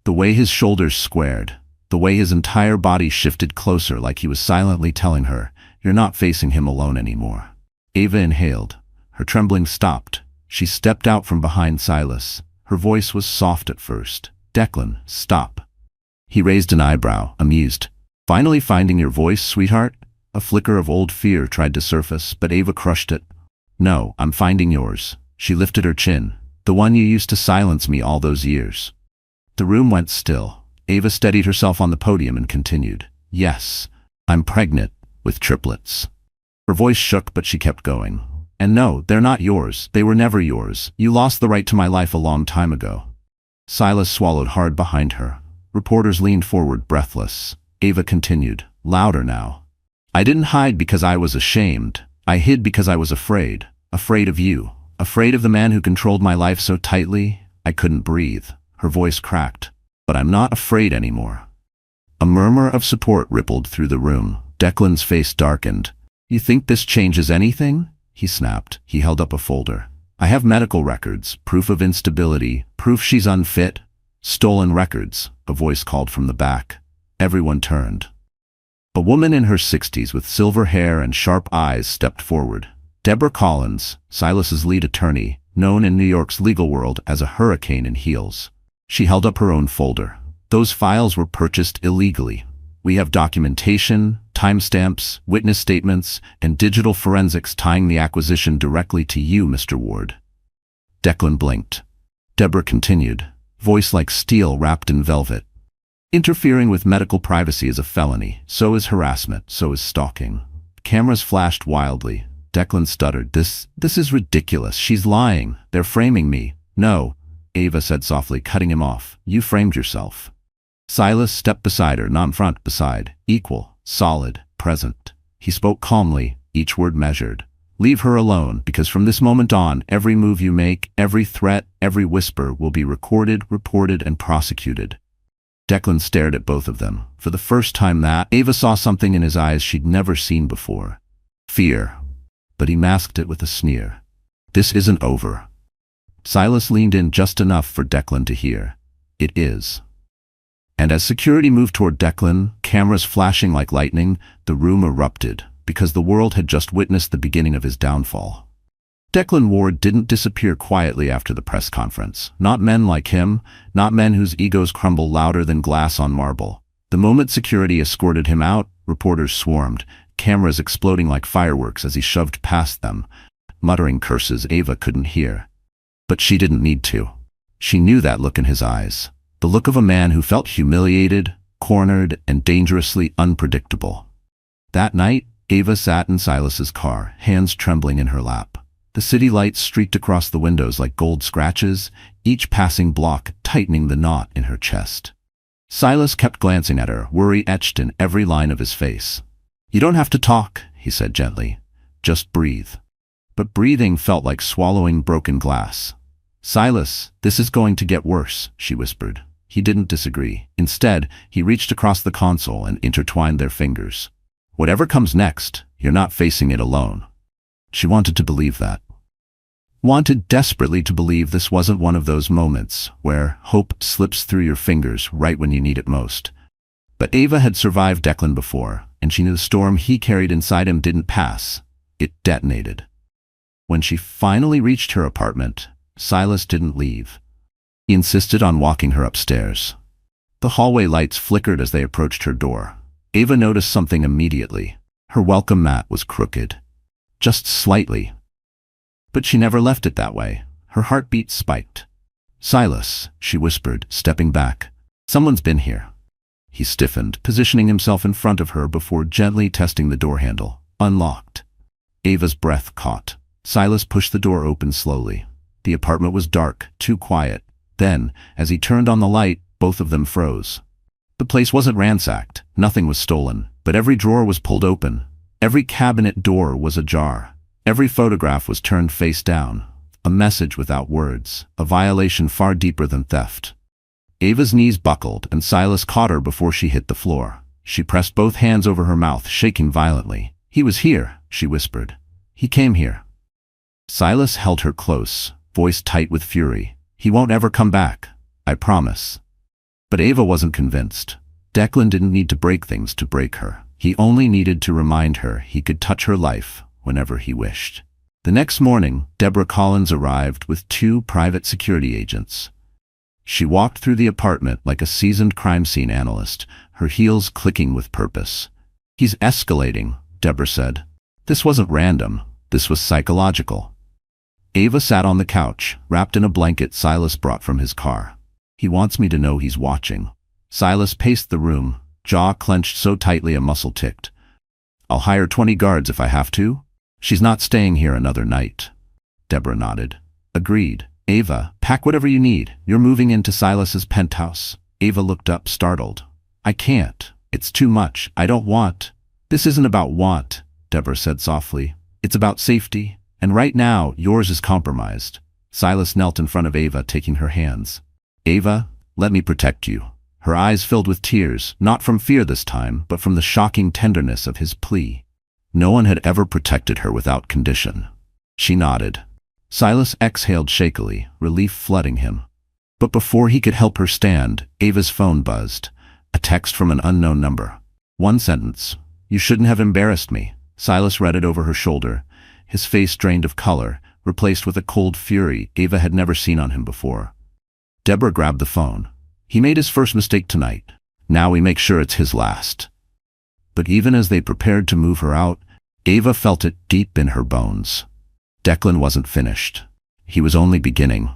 The way his shoulders squared. The way his entire body shifted closer like he was silently telling her, "You're not facing him alone anymore." Ava inhaled. Her trembling stopped. She stepped out from behind Silas. Her voice was soft at first. "Declan, stop." He raised an eyebrow, amused. "Finally finding your voice, sweetheart?" A flicker of old fear tried to surface, but Ava crushed it. "No, I'm finding yours." She lifted her chin. "The one you used to silence me all those years." The room went still. Ava steadied herself on the podium and continued. "Yes, I'm pregnant, with triplets." Her voice shook, but she kept going. "And no, they're not yours. They were never yours. You lost the right to my life a long time ago." Silas swallowed hard behind her. Reporters leaned forward, breathless. Ava continued, louder now. "I didn't hide because I was ashamed. I hid because I was afraid. Afraid of you. Afraid of the man who controlled my life so tightly, I couldn't breathe." Her voice cracked. "But I'm not afraid anymore." A murmur of support rippled through the room. Declan's face darkened. "You think this changes anything?" he snapped. He held up a folder. "I have medical records, proof of instability, proof she's unfit." "Stolen records," a voice called from the back. Everyone turned. A woman in her 60s with silver hair and sharp eyes stepped forward. Deborah Collins, Silas's lead attorney, known in New York's legal world as a hurricane in heels. She held up her own folder. Those files were purchased illegally. We have documentation, timestamps, witness statements, and digital forensics tying the acquisition directly to you, Mr. Ward. Declan blinked. Deborah continued, voice like steel wrapped in velvet. Interfering with medical privacy is a felony. So is harassment. So is stalking. Cameras flashed wildly. Declan stuttered. This is ridiculous. She's lying. They're framing me. No, Ava said softly, cutting him off. You framed yourself. Silas stepped beside her, not in front, beside. Equal, solid, present. He spoke calmly, each word measured. Leave her alone, because from this moment on, every move you make, every threat, every whisper will be recorded, reported, and prosecuted. Declan stared at both of them. For the first time Ava saw something in his eyes she'd never seen before. Fear. But he masked it with a sneer. This isn't over. Silas leaned in just enough for Declan to hear. It is. And as security moved toward Declan, cameras flashing like lightning, the room erupted, because the world had just witnessed the beginning of his downfall. Declan Ward didn't disappear quietly after the press conference. Not men like him, not men whose egos crumble louder than glass on marble. The moment security escorted him out, reporters swarmed, cameras exploding like fireworks as he shoved past them, muttering curses Ava couldn't hear. But she didn't need to. She knew that look in his eyes. The look of a man who felt humiliated, cornered, and dangerously unpredictable. That night, Ava sat in Silas's car, hands trembling in her lap. The city lights streaked across the windows like gold scratches, each passing block tightening the knot in her chest. Silas kept glancing at her, worry etched in every line of his face. You don't have to talk, he said gently. Just breathe. But breathing felt like swallowing broken glass. Silas, this is going to get worse, she whispered. He didn't disagree. Instead, he reached across the console and intertwined their fingers. Whatever comes next, you're not facing it alone. She wanted to believe that. Wanted desperately to believe this wasn't one of those moments where hope slips through your fingers right when you need it most. But Ava had survived Declan before, and she knew the storm he carried inside him didn't pass. It detonated. When she finally reached her apartment, Silas didn't leave. He insisted on walking her upstairs. The hallway lights flickered as they approached her door. Ava noticed something immediately. Her welcome mat was crooked. Just slightly. But she never left it that way. Her heartbeat spiked. Silas, she whispered, stepping back. Someone's been here. He stiffened, positioning himself in front of her before gently testing the door handle. Unlocked. Ava's breath caught. Silas pushed the door open slowly. The apartment was dark, too quiet. Then, as he turned on the light, both of them froze. The place wasn't ransacked. Nothing was stolen. But every drawer was pulled open. Every cabinet door was ajar. Every photograph was turned face down. A message without words. A violation far deeper than theft. Ava's knees buckled, and Silas caught her before she hit the floor. She pressed both hands over her mouth, shaking violently. He was here, she whispered. He came here. Silas held her close, voice tight with fury. He won't ever come back. I promise. But Ava wasn't convinced. Declan didn't need to break things to break her. He only needed to remind her he could touch her life whenever he wished. The next morning, Deborah Collins arrived with 2 private security agents. She walked through the apartment like a seasoned crime scene analyst, her heels clicking with purpose. He's escalating, Deborah said. This wasn't random. This was psychological. Ava sat on the couch, wrapped in a blanket Silas brought from his car. He wants me to know he's watching. Silas paced the room, jaw clenched so tightly a muscle ticked. I'll hire 20 guards if I have to. She's not staying here another night. Deborah nodded. Agreed. Ava, pack whatever you need. You're moving into Silas's penthouse. Ava looked up, startled. I can't. It's too much. I don't want. This isn't about want, Deborah said softly. It's about safety. And right now, yours is compromised. Silas knelt in front of Ava, taking her hands. Ava, let me protect you. Her eyes filled with tears, not from fear this time, but from the shocking tenderness of his plea. No one had ever protected her without condition. She nodded. Silas exhaled shakily, relief flooding him. But before he could help her stand, Ava's phone buzzed. A text from an unknown number. One sentence. You shouldn't have embarrassed me. Silas read it over her shoulder, his face drained of color, replaced with a cold fury Ava had never seen on him before. Deborah grabbed the phone. He made his first mistake tonight. Now we make sure it's his last. But even as they prepared to move her out, Ava felt it deep in her bones. Declan wasn't finished. He was only beginning.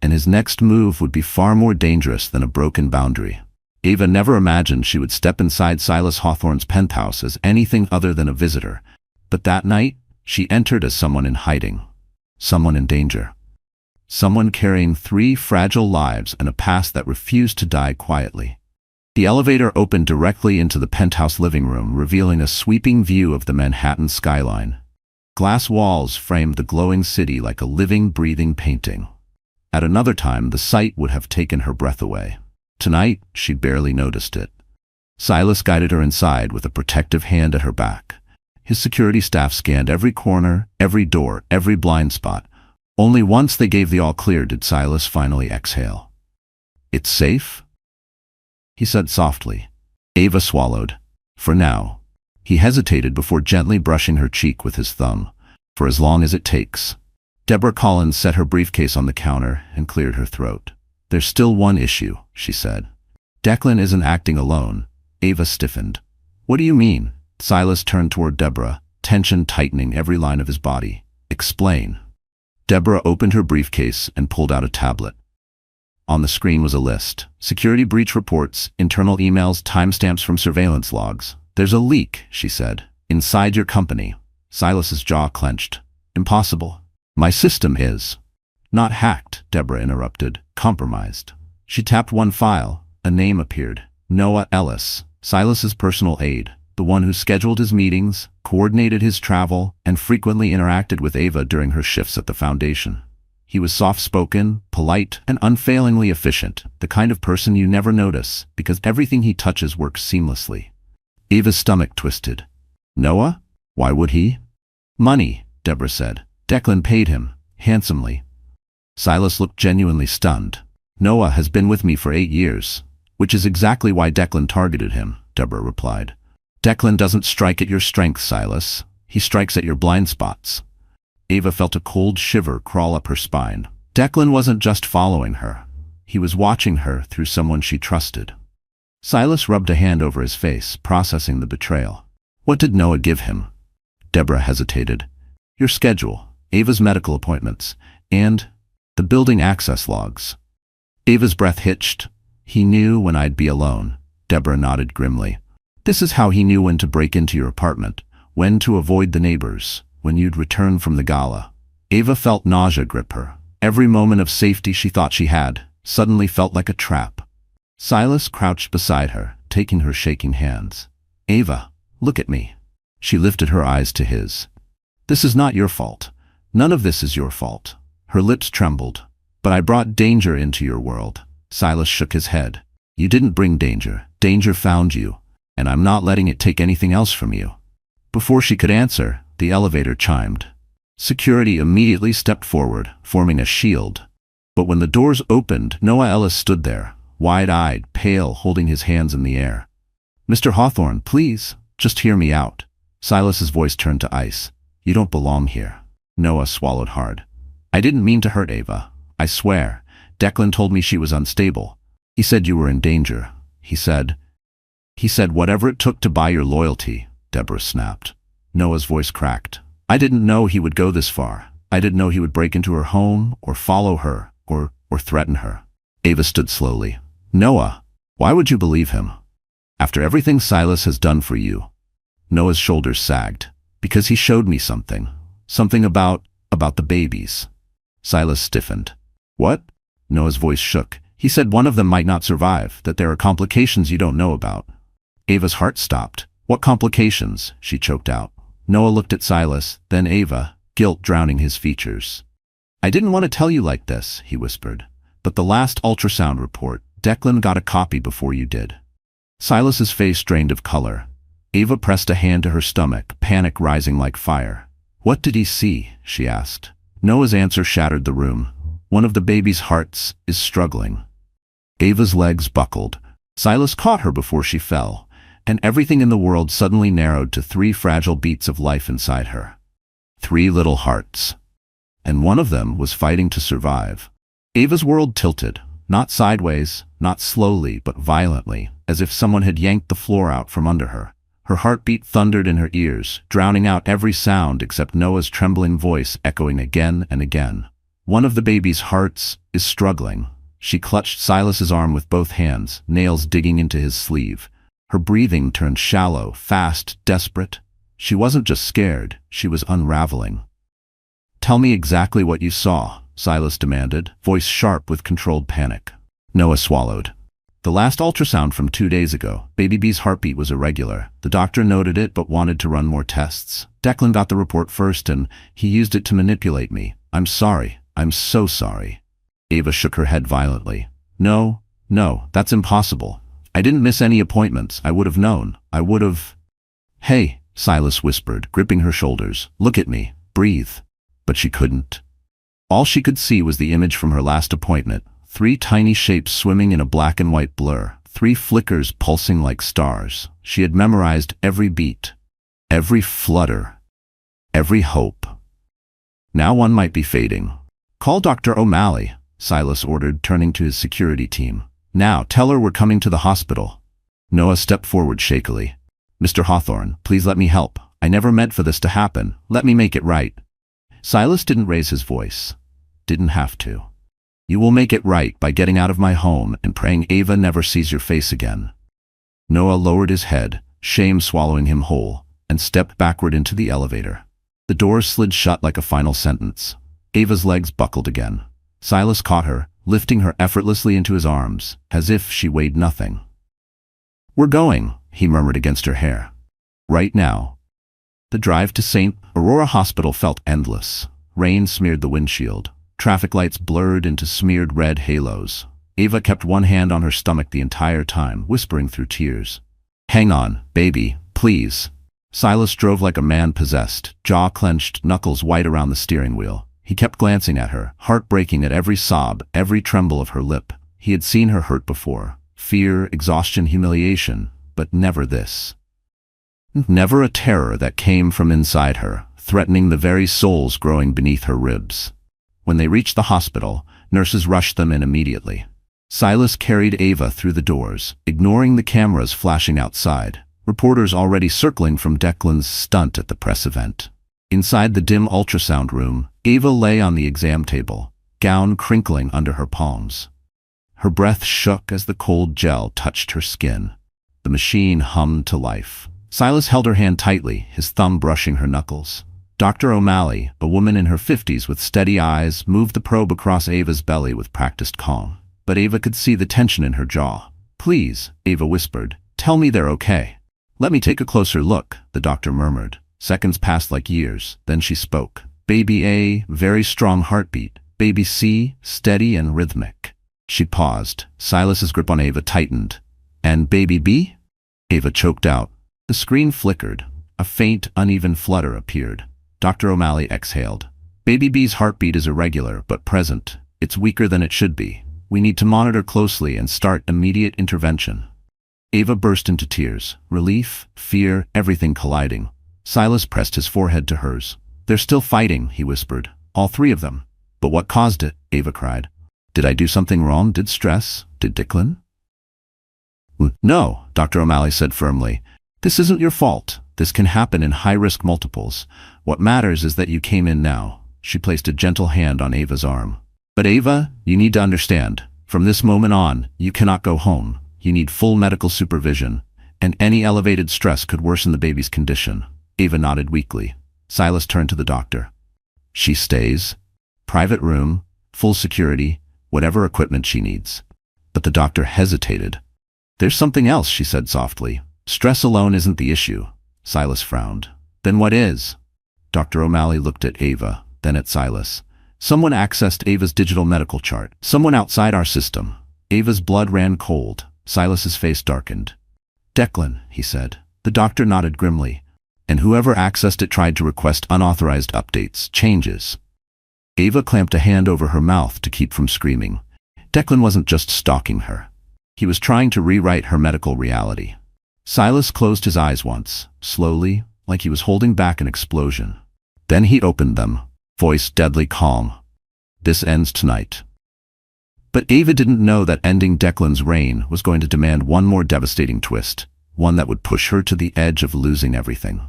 And his next move would be far more dangerous than a broken boundary. Ava never imagined she would step inside Silas Hawthorne's penthouse as anything other than a visitor. But that night, she entered as someone in hiding. Someone in danger. Someone carrying 3 fragile lives and a past that refused to die quietly. The elevator opened directly into the penthouse living room, revealing a sweeping view of the Manhattan skyline. Glass walls framed the glowing city like a living, breathing painting. At another time, the sight would have taken her breath away. Tonight, she barely noticed it. Silas guided her inside with a protective hand at her back. His security staff scanned every corner, every door, every blind spot. Only once they gave the all-clear did Silas finally exhale. "It's safe?" he said softly. Ava swallowed. "For now." He hesitated before gently brushing her cheek with his thumb. "For as long as it takes." Deborah Collins set her briefcase on the counter and cleared her throat. "There's still one issue," she said. "Declan isn't acting alone." Ava stiffened. "What do you mean?" Silas turned toward Deborah, tension tightening every line of his body. "Explain." Deborah opened her briefcase and pulled out a tablet. On the screen was a list. Security breach reports, internal emails, timestamps from surveillance logs. "There's a leak," she said. "Inside your company." Silas's jaw clenched. "Impossible." "My system is." "Not hacked," Deborah interrupted. "Compromised." She tapped one file. A name appeared. Noah Ellis, Silas's personal aide, the one who scheduled his meetings, coordinated his travel, and frequently interacted with Ava during her shifts at the foundation. He was soft-spoken, polite, and unfailingly efficient, the kind of person you never notice, because everything he touches works seamlessly. Ava's stomach twisted. "Noah? Why would he?" "Money," Deborah said. "Declan paid him, handsomely." Silas looked genuinely stunned. "Noah has been with me for 8 years, which is exactly why Declan targeted him," Deborah replied. "Declan doesn't strike at your strengths, Silas. He strikes at your blind spots." Ava felt a cold shiver crawl up her spine. Declan wasn't just following her. He was watching her through someone she trusted. Silas rubbed a hand over his face, processing the betrayal. "What did Noah give him?" Deborah hesitated. "Your schedule, Ava's medical appointments, and the building access logs." Ava's breath hitched. "He knew when I'd be alone." Deborah nodded grimly. "This is how he knew when to break into your apartment, when to avoid the neighbors, when you'd return from the gala." Ava felt nausea grip her. Every moment of safety she thought she had suddenly felt like a trap. Silas crouched beside her, taking her shaking hands. "Ava, look at me." She lifted her eyes to his. "This is not your fault. None of this is your fault." Her lips trembled. "But I brought danger into your world." Silas shook his head. "You didn't bring danger. Danger found you, and I'm not letting it take anything else from you." Before she could answer, the elevator chimed. Security immediately stepped forward, forming a shield. But when the doors opened, Noah Ellis stood there, wide-eyed, pale, holding his hands in the air. "Mr. Hawthorne, please, just hear me out." Silas's voice turned to ice. "You don't belong here." Noah swallowed hard. "I didn't mean to hurt Ava. I swear. Declan told me she was unstable. He said you were in danger. He said whatever it took to buy your loyalty," Deborah snapped. Noah's voice cracked. "I didn't know he would go this far. I didn't know he would break into her home, or follow her, or threaten her." Ava stood slowly. "Noah, why would you believe him? After everything Silas has done for you." Noah's shoulders sagged. "Because he showed me something. Something about the babies." Silas stiffened. "What?" Noah's voice shook. "He said one of them might not survive, that there are complications you don't know about." Ava's heart stopped. "What complications?" she choked out. Noah looked at Silas, then Ava, guilt drowning his features. "I didn't want to tell you like this," he whispered. "But the last ultrasound report, Declan got a copy before you did." Silas's face drained of color. Ava pressed a hand to her stomach, panic rising like fire. "What did he see?" she asked. Noah's answer shattered the room. "One of the baby's hearts is struggling." Ava's legs buckled. Silas caught her before she fell, and everything in the world suddenly narrowed to 3 fragile beats of life inside her. 3 little hearts. and one of them was fighting to survive. Ava's world tilted, not sideways, not slowly, but violently, as if someone had yanked the floor out from under her. Her heartbeat thundered in her ears, drowning out every sound except Noah's trembling voice echoing again and again. One of the baby's hearts is struggling. She clutched Silas's arm with both hands, nails digging into his sleeve. Her breathing turned shallow, fast, desperate. She wasn't just scared, she was unraveling. "Tell me exactly what you saw," Silas demanded, voice sharp with controlled panic. Noah swallowed. "The last ultrasound from 2 days ago, baby B's heartbeat was irregular. The doctor noted it but wanted to run more tests. Declan got the report first and he used it to manipulate me. I'm sorry. I'm so sorry." Ava shook her head violently. No, that's impossible. I didn't miss any appointments. I would have known. I would have." "Hey," Silas whispered, gripping her shoulders. "Look at me. Breathe." But she couldn't. All she could see was the image from her last appointment. 3 tiny shapes swimming in a black and white blur. 3 flickers pulsing like stars. She had memorized every beat, every flutter, every hope. Now one might be fading. "Call Dr. O'Malley," Silas ordered, turning to his security team. "Now, tell her we're coming to the hospital." Noah stepped forward shakily. "Mr. Hawthorne, please let me help. I never meant for this to happen. Let me make it right." Silas didn't raise his voice. Didn't have to. "You will make it right by getting out of my home and praying Ava never sees your face again." Noah lowered his head, shame swallowing him whole, and stepped backward into the elevator. The doors slid shut like a final sentence. Ava's legs buckled again. Silas caught her, lifting her effortlessly into his arms, as if she weighed nothing. "We're going," he murmured against her hair. "Right now." The drive to St. Aurora Hospital felt endless. Rain smeared the windshield. Traffic lights blurred into smeared red halos. Ava kept one hand on her stomach the entire time, whispering through tears. "Hang on, baby, please." Silas drove like a man possessed, jaw clenched, knuckles white around the steering wheel. He kept glancing at her, heart breaking at every sob, every tremble of her lip. He had seen her hurt before. Fear, exhaustion, humiliation, but never this. Never a terror that came from inside her, threatening the very souls growing beneath her ribs. When they reached the hospital, nurses rushed them in immediately. Silas carried Ava through the doors, ignoring the cameras flashing outside, reporters already circling from Declan's stunt at the press event. Inside the dim ultrasound room, Ava lay on the exam table, gown crinkling under her palms. Her breath shook as the cold gel touched her skin. The machine hummed to life. Silas held her hand tightly, his thumb brushing her knuckles. Dr. O'Malley, a woman in her 50s with steady eyes, moved the probe across Ava's belly with practiced calm. But Ava could see the tension in her jaw. "Please," Ava whispered, "tell me they're okay." "Let me take a closer look," the doctor murmured. Seconds passed like years, then she spoke. "Baby A, very strong heartbeat. Baby C, steady and rhythmic." She paused. Silas's grip on Ava tightened. "And baby B?" Ava choked out. The screen flickered. A faint, uneven flutter appeared. Dr. O'Malley exhaled. "Baby B's heartbeat is irregular, but present. It's weaker than it should be. We need to monitor closely and start immediate intervention." Ava burst into tears. Relief, fear, everything colliding. Silas pressed his forehead to hers. "They're still fighting," he whispered. "All 3 of them." "But what caused it?" Ava cried. "Did I do something wrong? Did stress? Did Declan?" "No," Dr. O'Malley said firmly. "This isn't your fault. This can happen in high-risk multiples. What matters is that you came in now." She placed a gentle hand on Ava's arm. "But Ava, you need to understand. From this moment on, you cannot go home. You need full medical supervision, and any elevated stress could worsen the baby's condition." Ava nodded weakly. Silas turned to the doctor. "She stays. Private room, full security, whatever equipment she needs." But the doctor hesitated. "There's something else," she said softly. "Stress alone isn't the issue." Silas frowned. "Then what is?" Dr. O'Malley looked at Ava, then at Silas. "Someone accessed Ava's digital medical chart. Someone outside our system." Ava's blood ran cold. Silas's face darkened. "Declan," he said. The doctor nodded grimly. "And whoever accessed it tried to request unauthorized updates, changes." Ava clamped a hand over her mouth to keep from screaming. Declan wasn't just stalking her. He was trying to rewrite her medical reality. Silas closed his eyes once, slowly, like he was holding back an explosion. Then he opened them. Voice deadly calm. This ends tonight. But Ava didn't know that ending Declan's reign was going to demand one more devastating twist, one that would push her to the edge of losing everything.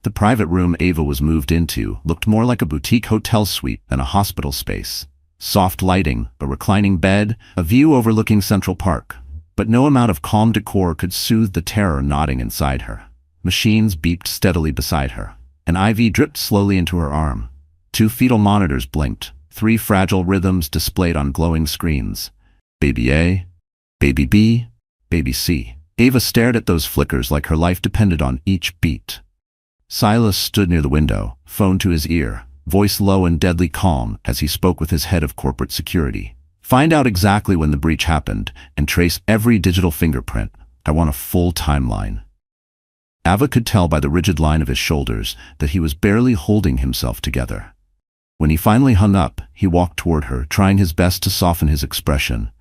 The private room Ava was moved into looked more like a boutique hotel suite than a hospital space. Soft lighting, a reclining bed, a view overlooking Central Park. But no amount of calm decor could soothe the terror gnawing inside her. Machines beeped steadily beside her. An IV dripped slowly into her arm. 2 fetal monitors blinked, 3 fragile rhythms displayed on glowing screens. Baby A, Baby B, Baby C. Ava stared at those flickers like her life depended on each beat. Silas stood near the window, phone to his ear, voice low and deadly calm as he spoke with his head of corporate security. Find out exactly when the breach happened and trace every digital fingerprint. I want a full timeline. Ava could tell by the rigid line of his shoulders that he was barely holding himself together. When he finally hung up, he walked toward her, trying his best to soften his expression,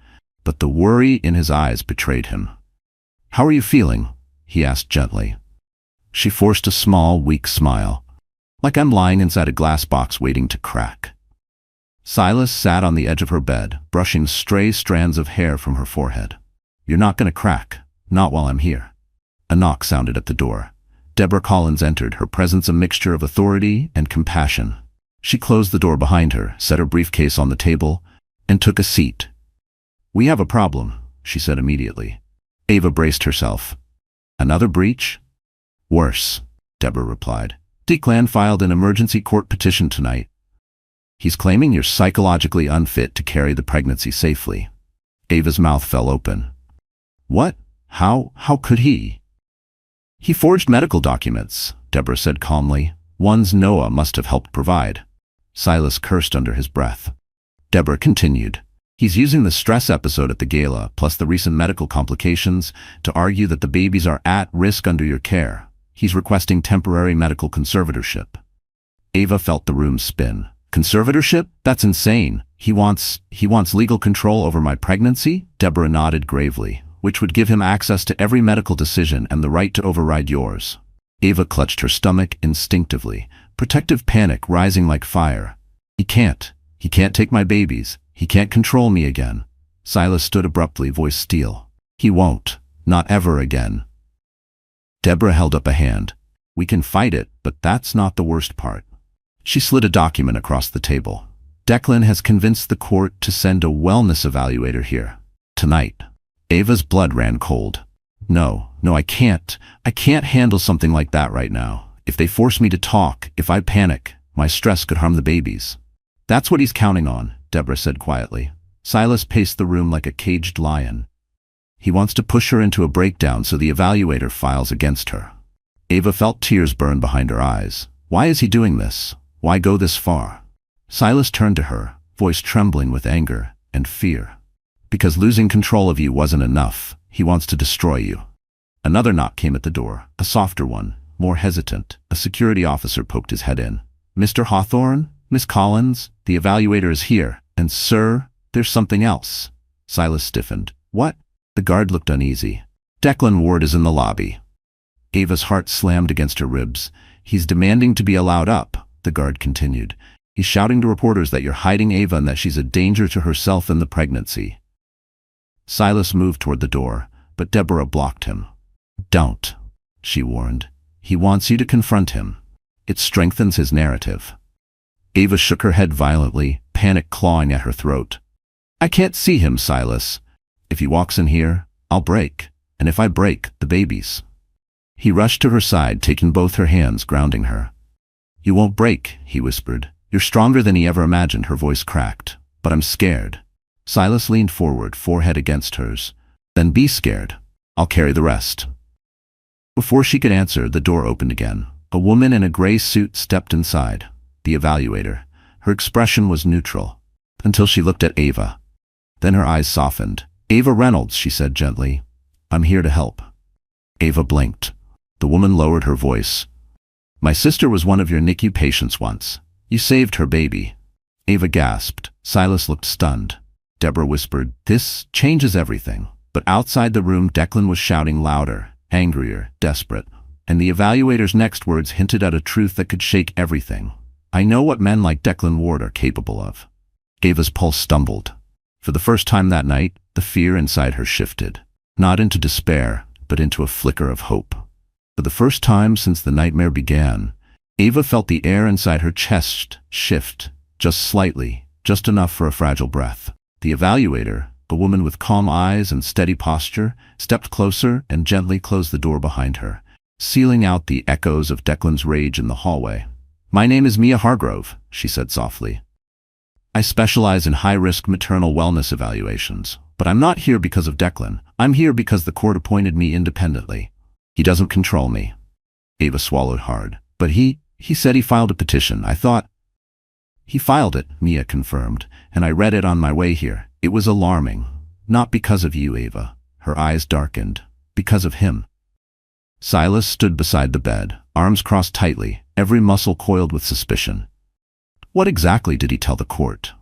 but the worry in his eyes betrayed him. How are you feeling? He asked gently. She forced a small, weak smile. Like I'm lying inside a glass box waiting to crack. Silas sat on the edge of her bed, brushing stray strands of hair from her forehead. You're not going to crack. Not while I'm here. A knock sounded at the door. Deborah Collins entered, her presence a mixture of authority and compassion. She closed the door behind her, set her briefcase on the table, and took a seat. We have a problem, she said immediately. Ava braced herself. Another breach? Worse, Deborah replied. Declan filed an emergency court petition tonight. He's claiming you're psychologically unfit to carry the pregnancy safely. Ava's mouth fell open. What? How could he? He forged medical documents, Deborah said calmly. Ones Noah must have helped provide. Silas cursed under his breath. Deborah continued. He's using the stress episode at the gala, plus the recent medical complications, to argue that the babies are at risk under your care. He's requesting temporary medical conservatorship. Ava felt the room spin. Conservatorship? That's insane. He wants legal control over my pregnancy? Deborah nodded gravely, which would give him access to every medical decision and the right to override yours. Ava clutched her stomach instinctively, protective panic rising like fire. He can't take my babies. He can't control me again. Silas stood abruptly, voice steel. He won't. Not ever again. Deborah held up a hand. We can fight it, but that's not the worst part. She slid a document across the table. Declan has convinced the court to send a wellness evaluator here. Tonight. Ava's blood ran cold. No, I can't. I can't handle something like that right now. If they force me to talk, if I panic, my stress could harm the babies. That's what he's counting on, Deborah said quietly. Silas paced the room like a caged lion. He wants to push her into a breakdown so the evaluator files against her. Ava felt tears burn behind her eyes. Why is he doing this? Why go this far? Silas turned to her, voice trembling with anger and fear. Because losing control of you wasn't enough, he wants to destroy you. Another knock came at the door, a softer one, more hesitant. A security officer poked his head in. Mr. Hawthorne? Miss Collins? The evaluator is here. And sir, there's something else. Silas stiffened. What? The guard looked uneasy. Declan Ward is in the lobby. Ava's heart slammed against her ribs. He's demanding to be allowed up, the guard continued. He's shouting to reporters that you're hiding Ava and that she's a danger to herself and the pregnancy. Silas moved toward the door, but Deborah blocked him. Don't, she warned. He wants you to confront him. It strengthens his narrative. Ava shook her head violently, panic clawing at her throat. I can't see him, Silas. If he walks in here, I'll break. And if I break, the babies. He rushed to her side, taking both her hands, grounding her. You won't break, he whispered. You're stronger than he ever imagined, her voice cracked. But I'm scared. Silas leaned forward, forehead against hers. Then be scared. I'll carry the rest. Before she could answer, the door opened again. A woman in a gray suit stepped inside. The evaluator. Her expression was neutral, until she looked at Ava. Then her eyes softened. Ava Reynolds, she said gently. I'm here to help. Ava blinked. The woman lowered her voice. My sister was one of your NICU patients once. You saved her baby. Ava gasped. Silas looked stunned. Deborah whispered, this changes everything. But outside the room, Declan was shouting louder, angrier, desperate. And the evaluator's next words hinted at a truth that could shake everything. I know what men like Declan Ward are capable of. Ava's pulse stumbled. For the first time that night, the fear inside her shifted. Not into despair, but into a flicker of hope. For the first time since the nightmare began, Ava felt the air inside her chest shift, just slightly, just enough for a fragile breath. The evaluator, a woman with calm eyes and steady posture, stepped closer and gently closed the door behind her, sealing out the echoes of Declan's rage in the hallway. "My name is Mia Hargrove," she said softly. "I specialize in high-risk maternal wellness evaluations, but I'm not here because of Declan. I'm here because the court appointed me independently. He doesn't control me." Ava swallowed hard. "But he said he filed a petition. I thought—" "He filed it," Mia confirmed, "and I read it on my way here. It was alarming. Not because of you, Ava." Her eyes darkened. "Because of him." Silas stood beside the bed, arms crossed tightly, every muscle coiled with suspicion. "What exactly did he tell the court?"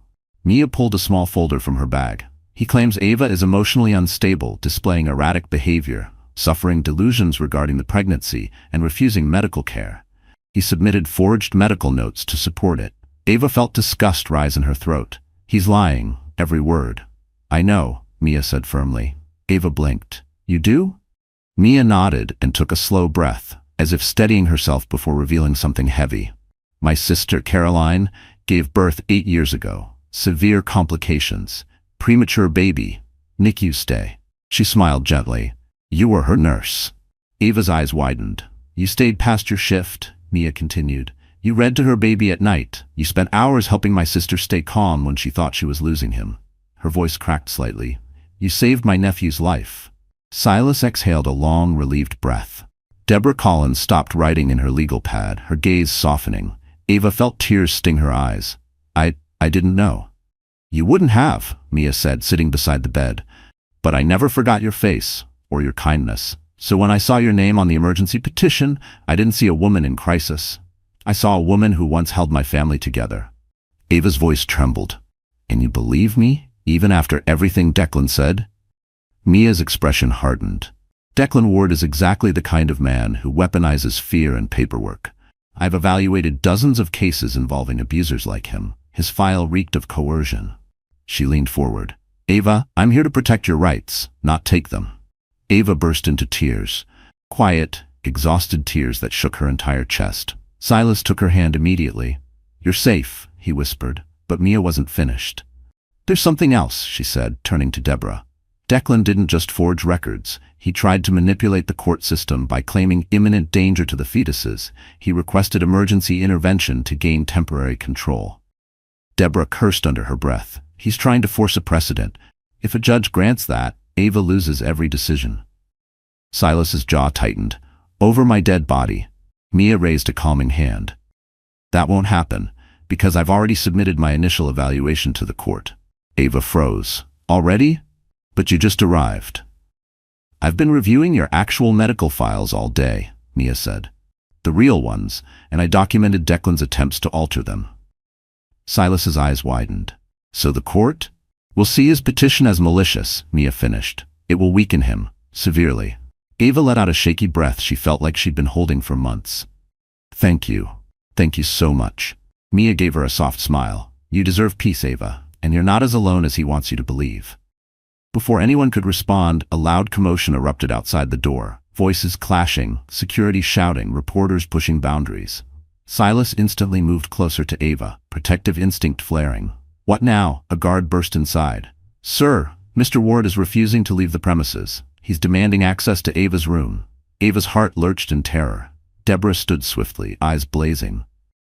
Mia pulled a small folder from her bag. "He claims Ava is emotionally unstable, displaying erratic behavior, suffering delusions regarding the pregnancy, and refusing medical care. He submitted forged medical notes to support it." Ava felt disgust rise in her throat. "He's lying, every word." "I know," Mia said firmly. Ava blinked. "You do?" Mia nodded and took a slow breath, as if steadying herself before revealing something heavy. "My sister, Caroline, gave birth 8 years ago. Severe complications. Premature baby. NICU stay." She smiled gently. "You were her nurse." Ava's eyes widened. "You stayed past your shift," Mia continued. "You read to her baby at night. You spent hours helping my sister stay calm when she thought she was losing him." Her voice cracked slightly. "You saved my nephew's life." Silas exhaled a long, relieved breath. Deborah Collins stopped writing in her legal pad, her gaze softening. Ava felt tears sting her eyes. I didn't know." "You wouldn't have," Mia said, sitting beside the bed. "But I never forgot your face, or your kindness. So when I saw your name on the emergency petition, I didn't see a woman in crisis. I saw a woman who once held my family together." Ava's voice trembled. "And you believe me, even after everything Declan said?" Mia's expression hardened. "Declan Ward is exactly the kind of man who weaponizes fear and paperwork. I've evaluated dozens of cases involving abusers like him. His file reeked of coercion." She leaned forward. "Ava, I'm here to protect your rights, not take them." Ava burst into tears. Quiet, exhausted tears that shook her entire chest. Silas took her hand immediately. "You're safe," he whispered, but Mia wasn't finished. "There's something else," she said, turning to Deborah. "Declan didn't just forge records. He tried to manipulate the court system by claiming imminent danger to the fetuses. He requested emergency intervention to gain temporary control." Deborah cursed under her breath. "He's trying to force a precedent. If a judge grants that, Ava loses every decision." Silas's jaw tightened. "Over my dead body." Mia raised a calming hand. "That won't happen, because I've already submitted my initial evaluation to the court." Ava froze. "Already? But you just arrived." "I've been reviewing your actual medical files all day," Mia said. "The real ones, and I documented Declan's attempts to alter them." Silas's eyes widened. "So the court will see his petition as malicious," Mia finished. "It will weaken him, severely." Ava let out a shaky breath she felt like she'd been holding for months. "Thank you. Thank you so much." Mia gave her a soft smile. "You deserve peace, Ava, and you're not as alone as he wants you to believe." Before anyone could respond, a loud commotion erupted outside the door. Voices clashing, security shouting, reporters pushing boundaries. Silas instantly moved closer to Ava, protective instinct flaring. "What now?" A guard burst inside. "Sir, Mr. Ward is refusing to leave the premises. He's demanding access to Ava's room." Ava's heart lurched in terror. Deborah stood swiftly, eyes blazing.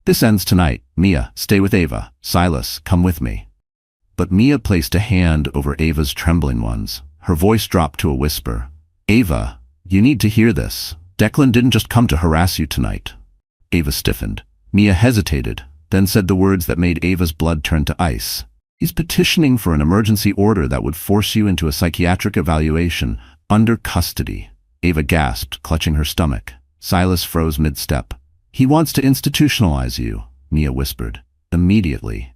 "This ends tonight. Mia, stay with Ava. Silas, come with me." But Mia placed a hand over Ava's trembling ones. Her voice dropped to a whisper. "Ava, you need to hear this. Declan didn't just come to harass you tonight." Ava stiffened. Mia hesitated, then said the words that made Ava's blood turn to ice. "He's petitioning for an emergency order that would force you into a psychiatric evaluation under custody." Ava gasped, clutching her stomach. Silas froze mid-step. "He wants to institutionalize you," Mia whispered. "Immediately."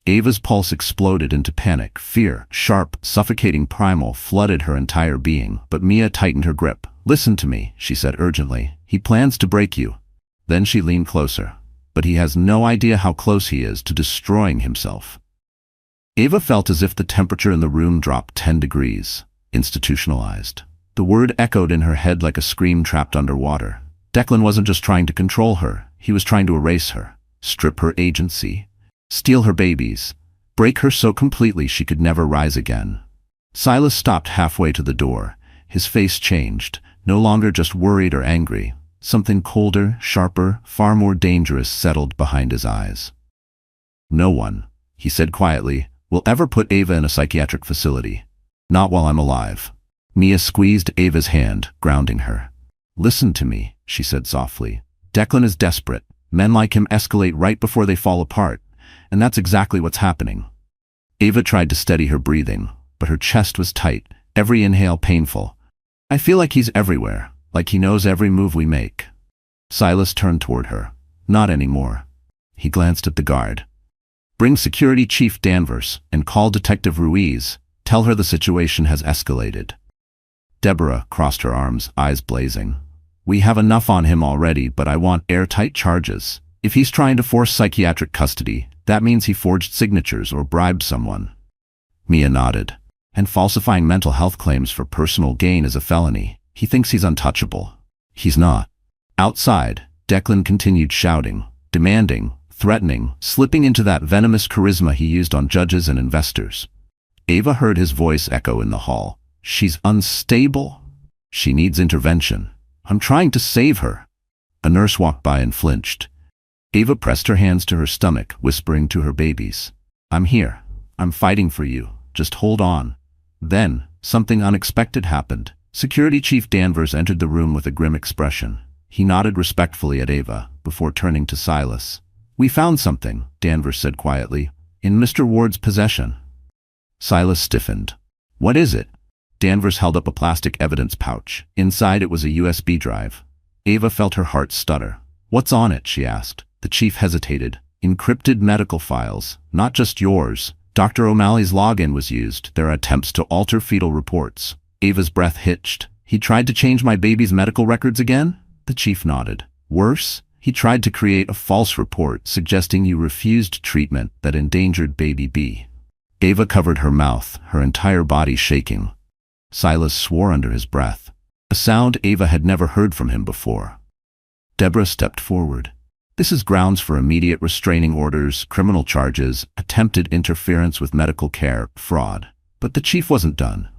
Ava's pulse exploded into panic. Fear, sharp, suffocating primal, flooded her entire being, but Mia tightened her grip. "Listen to me," she said urgently. "He plans to break you." Then she leaned closer. but he has no idea how close he is to destroying himself. Ava felt as if the temperature in the room dropped 10 degrees. Institutionalized. The word echoed in her head like a scream trapped underwater. Declan wasn't just trying to control her, he was trying to erase her, strip her agency, steal her babies, break her so completely she could never rise again. Silas stopped halfway to the door. His face changed, no longer just worried or angry. Something colder, sharper, far more dangerous settled behind his eyes. "No one," he said quietly, "will ever put Ava in a psychiatric facility. Not while I'm alive." Mia squeezed Ava's hand, grounding her. "Listen to me," she said softly. "Declan is desperate. Men like him escalate right before they fall apart, and that's exactly what's happening." Ava tried to steady her breathing, but her chest was tight, every inhale painful. "I feel like he's everywhere, like he knows every move we make." Silas turned toward her. "Not anymore." He glanced at the guard. "Bring Security Chief Danvers and call Detective Ruiz. Tell her the situation has escalated." Deborah crossed her arms, eyes blazing. "We have enough on him already, but I want airtight charges. If he's trying to force psychiatric custody, that means he forged signatures or bribed someone." Mia nodded. "And falsifying mental health claims for personal gain is a felony. He thinks he's untouchable. He's not." Outside, Declan continued shouting, demanding, threatening, slipping into that venomous charisma he used on judges and investors. Ava heard his voice echo in the hall. "She's unstable. She needs intervention. I'm trying to save her." A nurse walked by and flinched. Ava pressed her hands to her stomach, whispering to her babies, "I'm here. I'm fighting for you. Just hold on." Then, something unexpected happened. Security Chief Danvers entered the room with a grim expression. He nodded respectfully at Ava, before turning to Silas. "We found something," Danvers said quietly, "in Mr. Ward's possession." Silas stiffened. "What is it?" Danvers held up a plastic evidence pouch. Inside it was a USB drive. Ava felt her heart stutter. "What's on it?" she asked. The chief hesitated. "Encrypted medical files. Not just yours. Dr. O'Malley's login was used. There are attempts to alter fetal reports." Ava's breath hitched. "He tried to change my baby's medical records again?" The chief nodded. "Worse, he tried to create a false report suggesting you refused treatment that endangered baby B." Ava covered her mouth, her entire body shaking. Silas swore under his breath, a sound Ava had never heard from him before. Deborah stepped forward. "This is grounds for immediate restraining orders, criminal charges, attempted interference with medical care, fraud." But the chief wasn't done.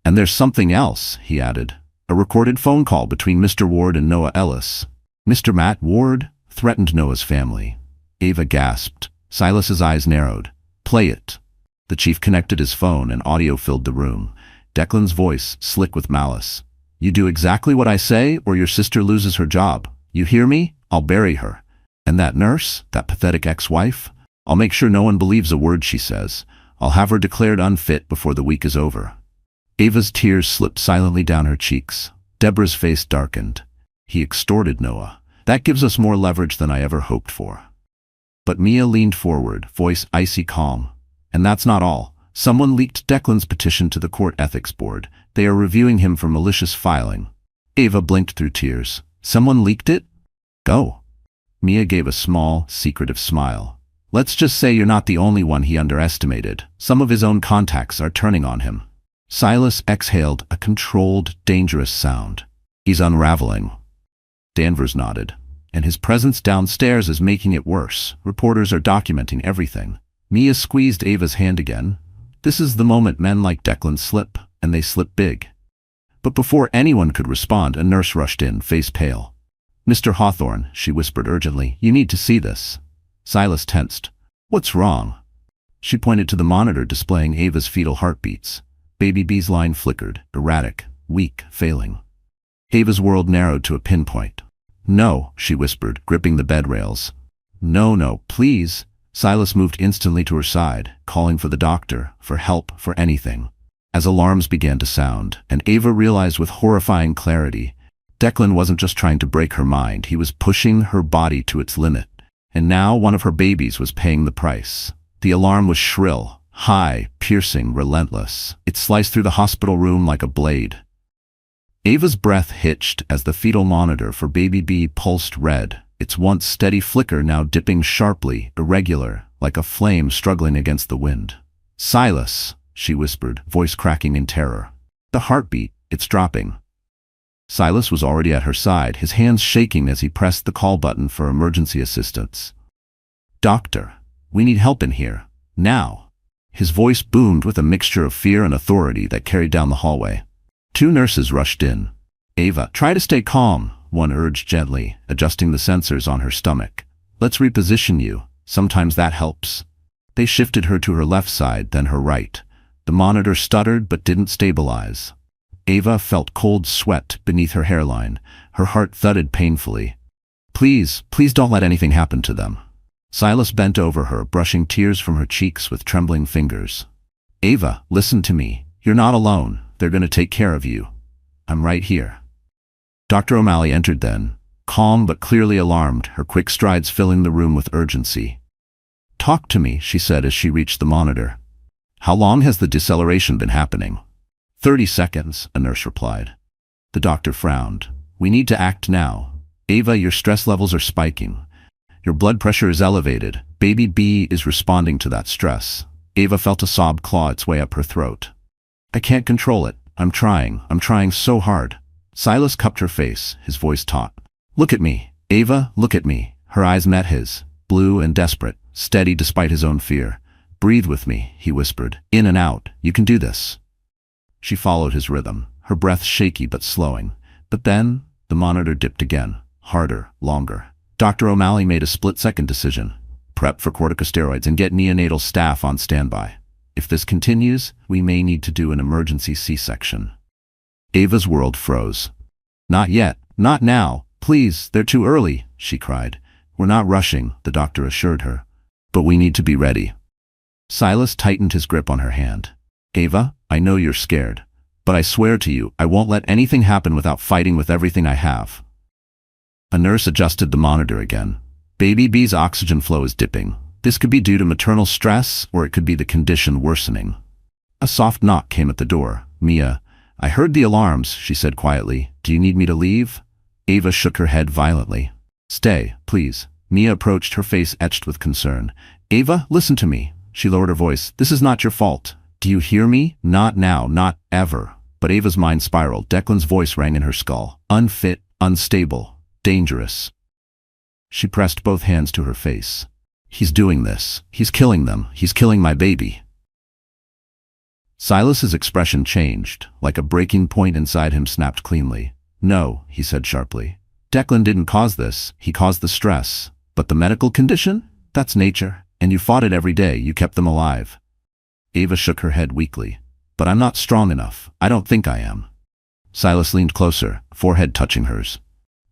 "And there's something else," he added. "A recorded phone call between Mr. Ward and Noah Ellis. Mr. Matt Ward threatened Noah's family." Ava gasped. Silas's eyes narrowed. "Play it." The chief connected his phone and audio filled the room. Declan's voice, slick with malice. "You do exactly what I say or your sister loses her job. You hear me? I'll bury her. And that nurse, that pathetic ex-wife, I'll make sure no one believes a word she says. I'll have her declared unfit before the week is over." Ava's tears slipped silently down her cheeks. Deborah's face darkened. "He extorted Noah. That gives us more leverage than I ever hoped for." But Mia leaned forward, voice icy calm. "And that's not all. Someone leaked Declan's petition to the court ethics board. They are reviewing him for malicious filing." Ava blinked through tears. "Someone leaked it? Go." Mia gave a small, secretive smile. "Let's just say you're not the only one he underestimated. Some of his own contacts are turning on him." Silas exhaled a controlled, dangerous sound. "He's unraveling." Danvers nodded. "And his presence downstairs is making it worse. Reporters are documenting everything." Mia squeezed Ava's hand again. "This is the moment men like Declan slip, and they slip big." But before anyone could respond, a nurse rushed in, face pale. "Mr. Hawthorne," she whispered urgently, "you need to see this." Silas tensed. "What's wrong?" She pointed to the monitor displaying Ava's fetal heartbeats. Baby B's line flickered, erratic, weak, failing. Ava's world narrowed to a pinpoint. "No," she whispered, gripping the bed rails. "No, please." Silas moved instantly to her side, calling for the doctor, for help, for anything. As alarms began to sound, and Ava realized with horrifying clarity, Declan wasn't just trying to break her mind, he was pushing her body to its limit. And now one of her babies was paying the price. The alarm was shrill, high, piercing, relentless. It sliced through the hospital room like a blade. Ava's breath hitched as the fetal monitor for baby B pulsed red, its once steady flicker now dipping sharply, irregular, like a flame struggling against the wind. "Silas," she whispered, voice cracking in terror. "The heartbeat, it's dropping." Silas was already at her side, his hands shaking as he pressed the call button for emergency assistance. "Doctor, we need help in here. Now." His voice boomed with a mixture of fear and authority that carried down the hallway. 2 nurses rushed in. "Ava, try to stay calm," one urged gently, adjusting the sensors on her stomach. "Let's reposition you. Sometimes that helps." They shifted her to her left side, then her right. The monitor stuttered but didn't stabilize. Ava felt cold sweat beneath her hairline. Her heart thudded painfully. Please don't let anything happen to them." Silas bent over her, brushing tears from her cheeks with trembling fingers. "Ava, listen to me. You're not alone. They're going to take care of you. I'm right here." Dr. O'Malley entered then, calm but clearly alarmed, her quick strides filling the room with urgency. "Talk to me," she said as she reached the monitor. "How long has the deceleration been happening?" 30 seconds, a nurse replied. The doctor frowned. "We need to act now. Ava, your stress levels are spiking. Your blood pressure is elevated. Baby B is responding to that stress." Ava felt a sob claw its way up her throat. "I can't control it. I'm trying so hard." Silas cupped her face, his voice taut. "Look at me. Ava, look at me." Her eyes met his, blue and desperate, steady despite his own fear. "Breathe with me," he whispered. "In and out. You can do this." She followed his rhythm, her breath shaky but slowing. But then, the monitor dipped again, harder, longer. Dr. O'Malley made a split-second decision. Prep for corticosteroids and get neonatal staff on standby. If this continues, we may need to do an emergency C-section. Ava's world froze. "Not yet. Not now. Please, they're too early," she cried. "We're not rushing," the doctor assured her. "But we need to be ready." Silas tightened his grip on her hand. "Ava, I know you're scared, but I swear to you, I won't let anything happen without fighting with everything I have." A nurse adjusted the monitor again. "Baby B's oxygen flow is dipping. This could be due to maternal stress, or it could be the condition worsening." A soft knock came at the door. "Mia, I heard the alarms," she said quietly. "Do you need me to leave?" Ava shook her head violently. "Stay, please." Mia approached, her face etched with concern. "Ava, listen to me." She lowered her voice. "This is not your fault. Do you hear me? Not now, not ever." But Ava's mind spiraled. Declan's voice rang in her skull. "Unfit, unstable, dangerous." She pressed both hands to her face. "He's doing this. He's killing them. He's killing my baby." Silas's expression changed, like a breaking point inside him snapped cleanly. "No," he said sharply. "Declan didn't cause this. He caused the stress. But the medical condition? That's nature. And you fought it every day. You kept them alive." Ava shook her head weakly. "But I'm not strong enough. I don't think I am." Silas leaned closer, forehead touching hers.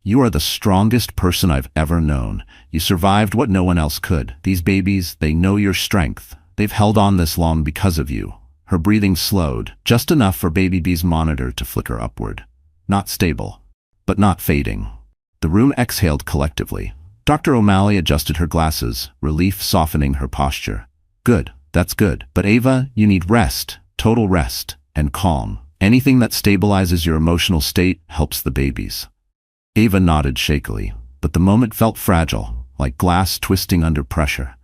"You are the strongest person I've ever known. You survived what no one else could. These babies, they know your strength. They've held on this long because of you." Her breathing slowed, just enough for Baby B's monitor to flicker upward. Not stable, but not fading. The room exhaled collectively. Dr. O'Malley adjusted her glasses, relief softening her posture. "Good, that's good. But Ava, you need rest, total rest, and calm. Anything that stabilizes your emotional state helps the babies." Ava nodded shakily, but the moment felt fragile, like glass twisting under pressure.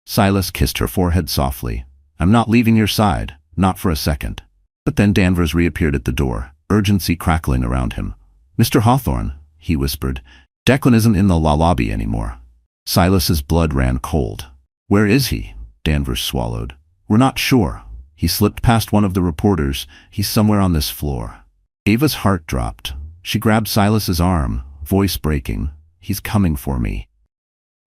Silas kissed her forehead softly. "I'm not leaving your side, not for a second." But then Danvers reappeared at the door, urgency crackling around him. "Mr. Hawthorne," he whispered, "Declan isn't in the lobby anymore." Silas's blood ran cold. "Where is he?" Danvers swallowed. "We're not sure. He slipped past one of the reporters. He's somewhere on this floor." Ava's heart dropped. She grabbed Silas's arm, voice breaking. "He's coming for me."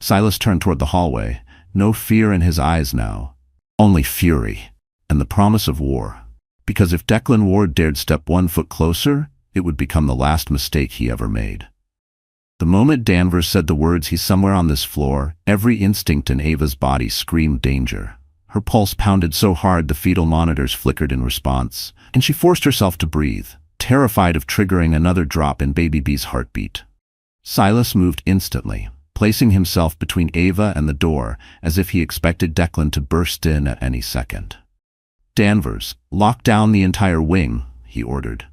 Silas turned toward the hallway, no fear in his eyes now. Only fury, and the promise of war. Because if Declan Ward dared step 1 foot closer, it would become the last mistake he ever made. The moment Danvers said the words, "He's somewhere on this floor," every instinct in Ava's body screamed danger. Her pulse pounded so hard the fetal monitors flickered in response, and she forced herself to breathe, terrified of triggering another drop in Baby B's heartbeat. Silas moved instantly, placing himself between Ava and the door, as if he expected Declan to burst in at any second. "Danvers, lock down the entire wing," he ordered.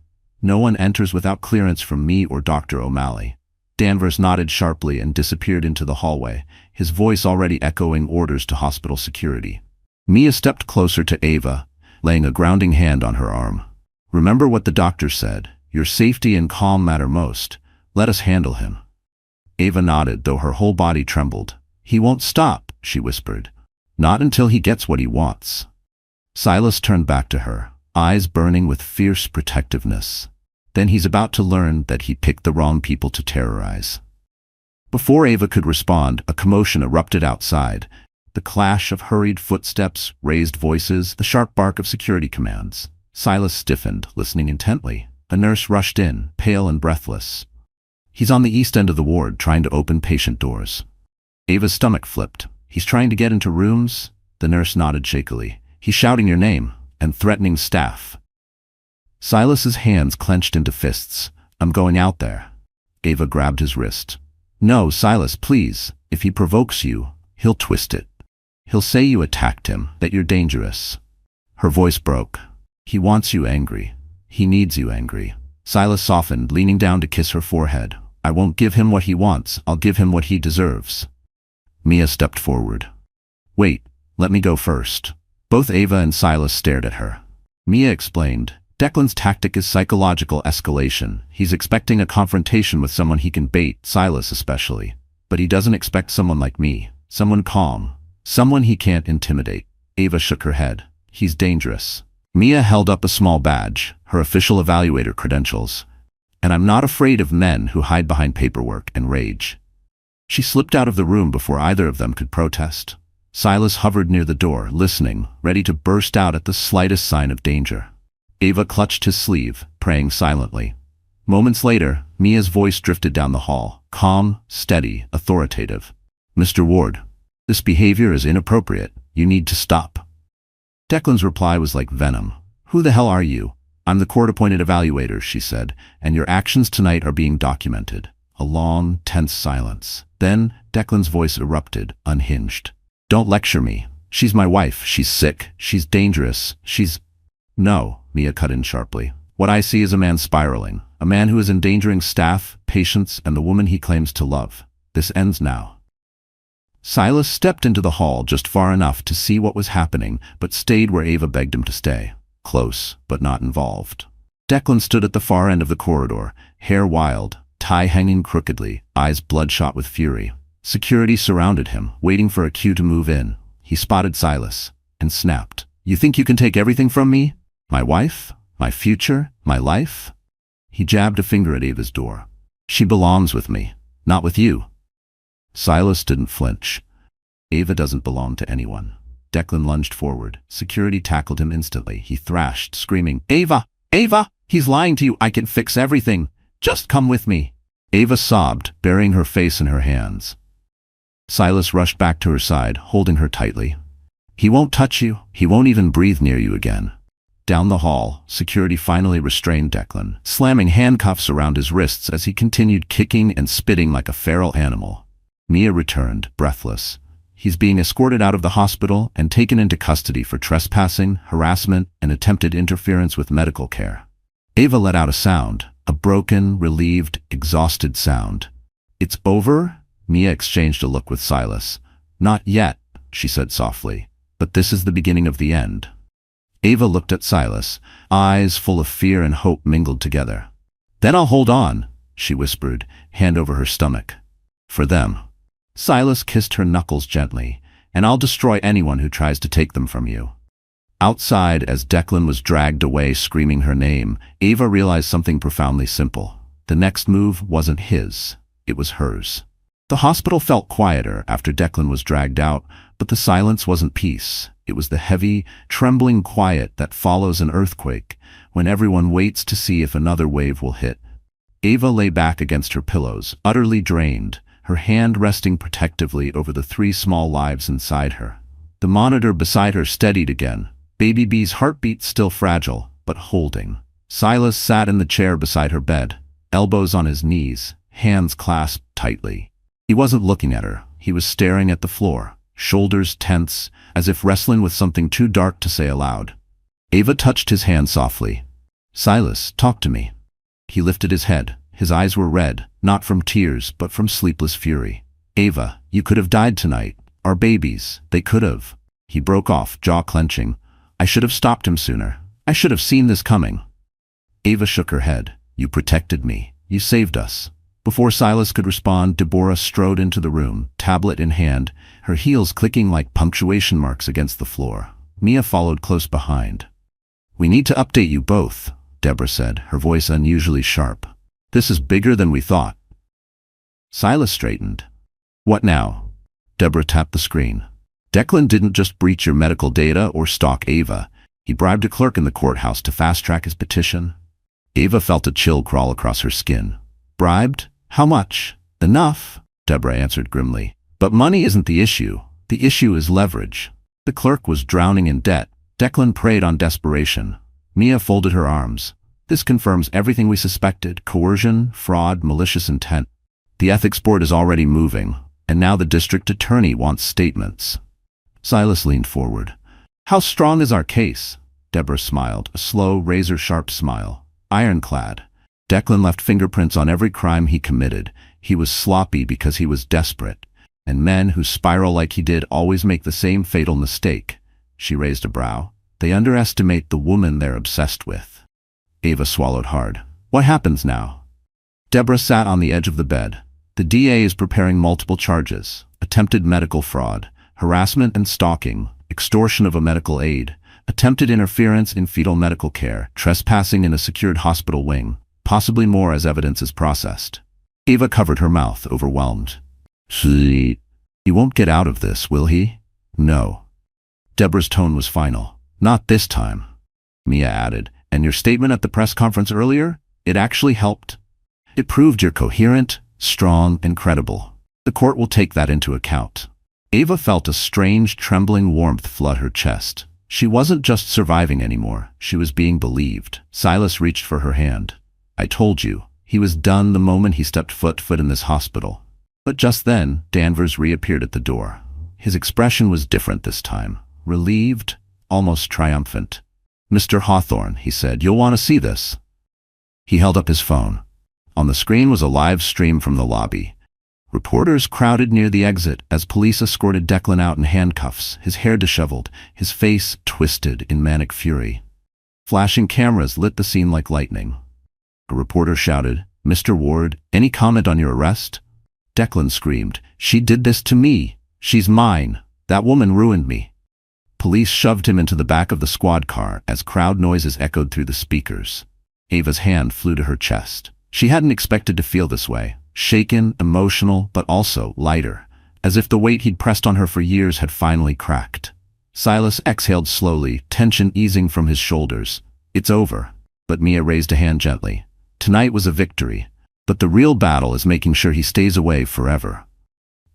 "No one enters without clearance from me or Dr. O'Malley." Danvers nodded sharply and disappeared into the hallway, his voice already echoing orders to hospital security. Mia stepped closer to Ava, laying a grounding hand on her arm. "Remember what the doctor said. Your safety and calm matter most. Let us handle him." Ava nodded, though her whole body trembled. "He won't stop," she whispered. "Not until he gets what he wants." Silas turned back to her, eyes burning with fierce protectiveness. Then he's about to learn that he picked the wrong people to terrorize. Before Ava could respond, a commotion erupted outside. The clash of hurried footsteps, raised voices, the sharp bark of security commands. Silas stiffened, listening intently. A nurse rushed in, pale and breathless. "He's on the east end of the ward, trying to open patient doors." Ava's stomach flipped. "He's trying to get into rooms?" The nurse nodded shakily. "He's shouting your name and threatening staff." Silas's hands clenched into fists. "I'm going out there." Ava grabbed his wrist. "No, Silas, please. If he provokes you, he'll twist it. He'll say you attacked him, that you're dangerous." Her voice broke. "He wants you angry. He needs you angry." Silas softened, leaning down to kiss her forehead. "I won't give him what he wants. I'll give him what he deserves." Mia stepped forward. "Wait, let me go first." Both Ava and Silas stared at her. Mia explained, "Declan's tactic is psychological escalation. He's expecting a confrontation with someone he can bait, Silas especially. But he doesn't expect someone like me, someone calm, someone he can't intimidate." Ava shook her head. "He's dangerous." Mia held up a small badge, her official evaluator credentials. "And I'm not afraid of men who hide behind paperwork and rage." She slipped out of the room before either of them could protest. Silas hovered near the door, listening, ready to burst out at the slightest sign of danger. Ava clutched his sleeve, praying silently. Moments later, Mia's voice drifted down the hall, calm, steady, authoritative. "Mr. Ward, this behavior is inappropriate. You need to stop." Declan's reply was like venom. "Who the hell are you?" "I'm the court-appointed evaluator," she said, "and your actions tonight are being documented." A long, tense silence. Then, Declan's voice erupted, unhinged. "Don't lecture me. She's my wife. She's sick. She's dangerous. She's—" "No," Mia cut in sharply. "What I see is a man spiraling. A man who is endangering staff, patients, and the woman he claims to love. This ends now." Silas stepped into the hall just far enough to see what was happening, but stayed where Ava begged him to stay. Close, but not involved. Declan stood at the far end of the corridor, hair wild, tie hanging crookedly, eyes bloodshot with fury. Security surrounded him, waiting for a cue to move in. He spotted Silas, and snapped. "You think you can take everything from me? My wife? My future? My life?" He jabbed a finger at Ava's door. "She belongs with me, not with you." Silas didn't flinch. Ava doesn't belong to anyone. Declan lunged forward. Security tackled him instantly. He thrashed, screaming, "Ava! Ava! He's lying to you! I can fix everything! Just come with me!" Ava sobbed, burying her face in her hands. Silas rushed back to her side, holding her tightly. "He won't touch you. He won't even breathe near you again." Down the hall, security finally restrained Declan, slamming handcuffs around his wrists as he continued kicking and spitting like a feral animal. Mia returned, breathless. "He's being escorted out of the hospital and taken into custody for trespassing, harassment, and attempted interference with medical care." Ava let out a sound, a broken, relieved, exhausted sound. "It's over?" Mia exchanged a look with Silas. "Not yet," she said softly, "but this is the beginning of the end." Ava looked at Silas, eyes full of fear and hope mingled together. "Then I'll hold on," she whispered, hand over her stomach. "For them." Silas kissed her knuckles gently. "And I'll destroy anyone who tries to take them from you." Outside, as Declan was dragged away screaming her name, Ava realized something profoundly simple. The next move wasn't his, it was hers. The hospital felt quieter after Declan was dragged out, but the silence wasn't peace. It was the heavy, trembling quiet that follows an earthquake, when everyone waits to see if another wave will hit. Ava lay back against her pillows, utterly drained, her hand resting protectively over the 3 small lives inside her. The monitor beside her steadied again, Baby B's heartbeat still fragile, but holding. Silas sat in the chair beside her bed, elbows on his knees, hands clasped tightly. He wasn't looking at her, he was staring at the floor, shoulders tense, as if wrestling with something too dark to say aloud. Ava touched his hand softly. "Silas, talk to me." He lifted his head. His eyes were red, not from tears, but from sleepless fury. Ava, you could have died tonight. Our babies, they could have. He broke off, jaw clenching. I should have stopped him sooner. I should have seen this coming. Ava shook her head. You protected me. You saved us. Before Silas could respond, Deborah strode into the room, tablet in hand, her heels clicking like punctuation marks against the floor. Mia followed close behind. We need to update you both, Deborah said, her voice unusually sharp. This is bigger than we thought. Silas straightened. What now? Deborah tapped the screen. Declan didn't just breach your medical data or stalk Ava. He bribed a clerk in the courthouse to fast-track his petition. Ava felt a chill crawl across her skin. Bribed? How much? Enough, Deborah answered grimly. But money isn't the issue. The issue is leverage. The clerk was drowning in debt. Declan preyed on desperation. Mia folded her arms. This confirms everything we suspected: coercion, fraud, malicious intent. The ethics board is already moving, and now the district attorney wants statements. Silas leaned forward. How strong is our case? Deborah smiled, a slow, razor-sharp smile. Ironclad. Declan left fingerprints on every crime he committed. He was sloppy because he was desperate. And men who spiral like he did always make the same fatal mistake. She raised a brow. They underestimate the woman they're obsessed with. Ava swallowed hard. What happens now? Deborah sat on the edge of the bed. The DA is preparing multiple charges: attempted medical fraud, harassment and stalking, extortion of a medical aide, attempted interference in fetal medical care, trespassing in a secured hospital wing, possibly more as evidence is processed. Ava covered her mouth, overwhelmed. Sweet. He won't get out of this, will he? No. Deborah's tone was final. Not this time. Mia added, and your statement at the press conference earlier? It actually helped. It proved you're coherent, strong, and credible. The court will take that into account. Ava felt a strange, trembling warmth flood her chest. She wasn't just surviving anymore. She was being believed. Silas reached for her hand. I told you. He was done the moment he stepped foot in this hospital. But just then, Danvers reappeared at the door. His expression was different this time. Relieved, almost triumphant. Mr. Hawthorne, he said, you'll want to see this. He held up his phone. On the screen was a live stream from the lobby. Reporters crowded near the exit as police escorted Declan out in handcuffs, his hair disheveled, his face twisted in manic fury. Flashing cameras lit the scene like lightning. A reporter shouted, Mr. Ward, any comment on your arrest? Declan screamed, she did this to me. She's mine. That woman ruined me. Police shoved him into the back of the squad car as crowd noises echoed through the speakers. Ava's hand flew to her chest. She hadn't expected to feel this way. Shaken, emotional, but also lighter, as if the weight he'd pressed on her for years had finally cracked. Silas exhaled slowly, tension easing from his shoulders. It's over. But Mia raised a hand gently. Tonight was a victory, but the real battle is making sure he stays away forever.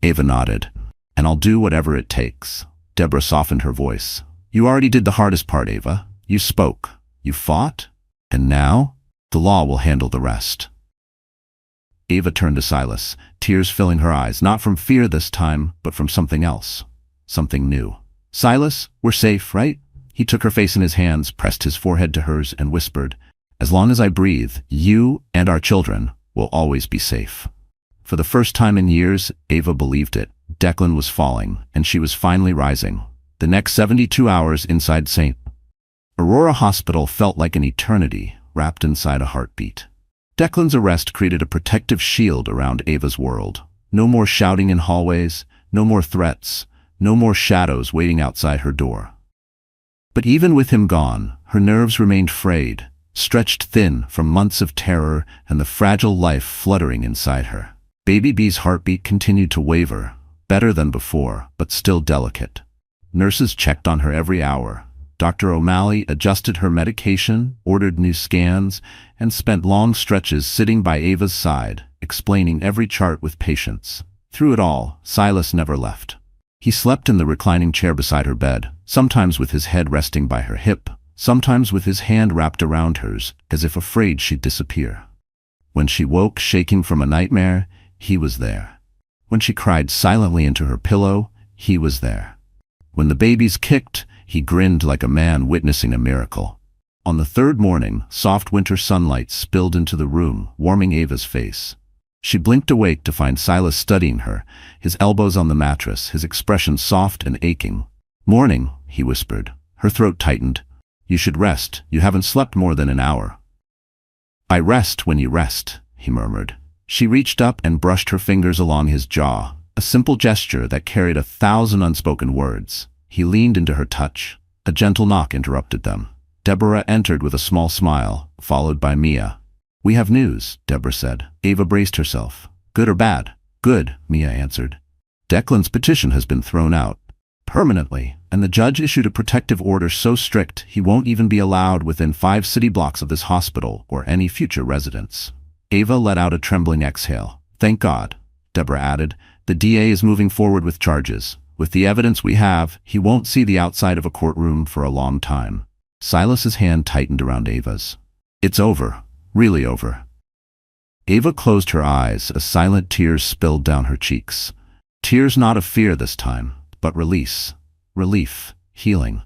Ava nodded. And I'll do whatever it takes. Deborah softened her voice. You already did the hardest part, Ava. You spoke. You fought. And now, the law will handle the rest. Ava turned to Silas, tears filling her eyes, not from fear this time, but from something else. Something new. Silas, we're safe, right? He took her face in his hands, pressed his forehead to hers, and whispered, as long as I breathe, you and our children will always be safe. For the first time in years, Ava believed it. Declan was falling, and she was finally rising. The next 72 hours inside St. Aurora Hospital felt like an eternity, wrapped inside a heartbeat. Declan's arrest created a protective shield around Ava's world. No more shouting in hallways, no more threats, no more shadows waiting outside her door. But even with him gone, her nerves remained frayed, stretched thin from months of terror and the fragile life fluttering inside her. Baby B's heartbeat continued to waver, better than before, but still delicate. Nurses checked on her every hour. Dr. O'Malley adjusted her medication, ordered new scans, and spent long stretches sitting by Ava's side, explaining every chart with patience. Through it all, Silas never left. He slept in the reclining chair beside her bed, sometimes with his head resting by her hip, sometimes with his hand wrapped around hers, as if afraid she'd disappear. When she woke shaking from a nightmare, he was there. When she cried silently into her pillow, he was there. When the babies kicked, he grinned like a man witnessing a miracle. On the third morning, soft winter sunlight spilled into the room, warming Ava's face. She blinked awake to find Silas studying her, his elbows on the mattress, his expression soft and aching. "Morning," he whispered. Her throat tightened. "You should rest. You haven't slept more than an hour." "I rest when you rest," he murmured. She reached up and brushed her fingers along his jaw, a simple gesture that carried 1,000 unspoken words. He leaned into her touch. A gentle knock interrupted them. Deborah entered with a small smile, followed by Mia. "We have news," Deborah said. Ava braced herself. "Good or bad?" "Good," Mia answered. "Declan's petition has been thrown out. Permanently, and the judge issued a protective order so strict he won't even be allowed within 5 city blocks of this hospital or any future residents." Ava let out a trembling exhale. "Thank God," Deborah added. "The DA is moving forward with charges. With the evidence we have, he won't see the outside of a courtroom for a long time." Silas's hand tightened around Ava's. "It's over. Really over." Ava closed her eyes as silent tears spilled down her cheeks. Tears not of fear this time, but release, relief, healing.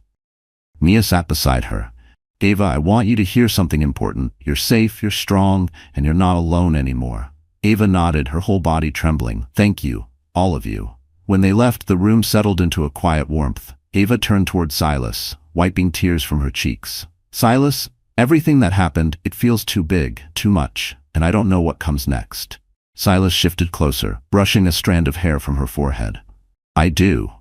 Mia sat beside her. "Ava, I want you to hear something important. You're safe, you're strong, and you're not alone anymore." Ava nodded, her whole body trembling. "Thank you, all of you." When they left, the room settled into a quiet warmth. Ava turned toward Silas, wiping tears from her cheeks. "Silas, everything that happened, it feels too big, too much, and I don't know what comes next." Silas shifted closer, brushing a strand of hair from her forehead. "I do."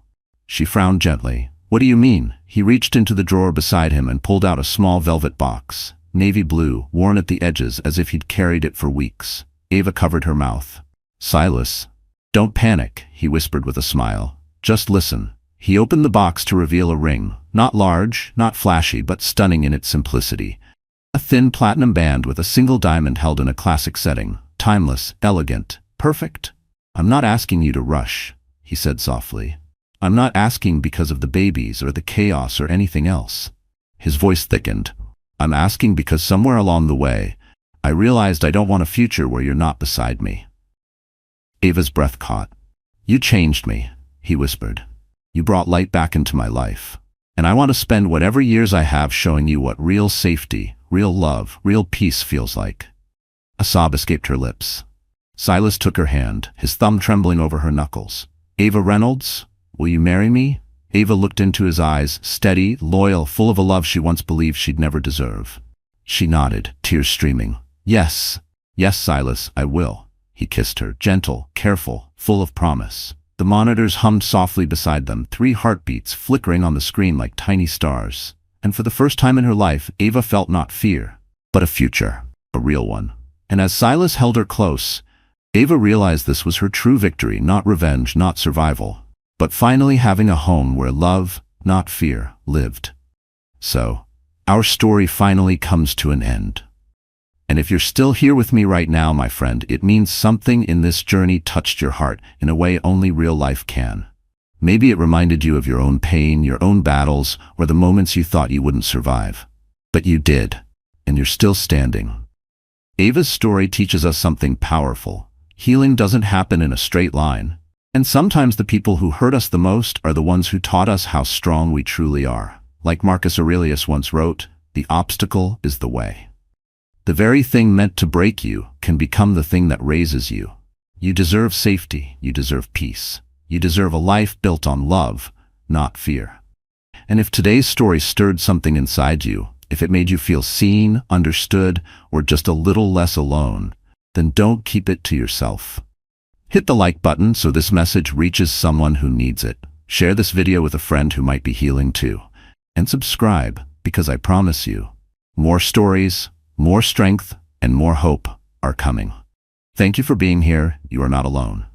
She frowned gently. "What do you mean?" He reached into the drawer beside him and pulled out a small velvet box, navy blue, worn at the edges as if he'd carried it for weeks. Ava covered her mouth. "Silas, don't panic," he whispered with a smile. "Just listen." He opened the box to reveal a ring, not large, not flashy, but stunning in its simplicity. A thin platinum band with a single diamond held in a classic setting, timeless, elegant, perfect. "I'm not asking you to rush," he said softly. "I'm not asking because of the babies or the chaos or anything else." His voice thickened. "I'm asking because somewhere along the way, I realized I don't want a future where you're not beside me." Ava's breath caught. "You changed me," he whispered. "You brought light back into my life. And I want to spend whatever years I have showing you what real safety, real love, real peace feels like." A sob escaped her lips. Silas took her hand, his thumb trembling over her knuckles. "Ava Reynolds, will you marry me?" Ava looked into his eyes, steady, loyal, full of a love she once believed she'd never deserve. She nodded, tears streaming. "Yes, yes, Silas, I will." He kissed her, gentle, careful, full of promise. The monitors hummed softly beside them, 3 heartbeats flickering on the screen like tiny stars. And for the first time in her life, Ava felt not fear, but a future, a real one. And as Silas held her close, Ava realized this was her true victory, not revenge, not survival, but finally having a home where love, not fear, lived. So, our story finally comes to an end. And if you're still here with me right now, my friend, it means something in this journey touched your heart in a way only real life can. Maybe it reminded you of your own pain, your own battles, or the moments you thought you wouldn't survive. But you did, and you're still standing. Ava's story teaches us something powerful. Healing doesn't happen in a straight line. And sometimes the people who hurt us the most are the ones who taught us how strong we truly are. Like Marcus Aurelius once wrote, "The obstacle is the way." The very thing meant to break you can become the thing that raises you. You deserve safety, you deserve peace. You deserve a life built on love, not fear. And if today's story stirred something inside you, if it made you feel seen, understood, or just a little less alone, then don't keep it to yourself. Hit the like button so this message reaches someone who needs it. Share this video with a friend who might be healing too. And subscribe, because I promise you, more stories, more strength, and more hope are coming. Thank you for being here. You are not alone.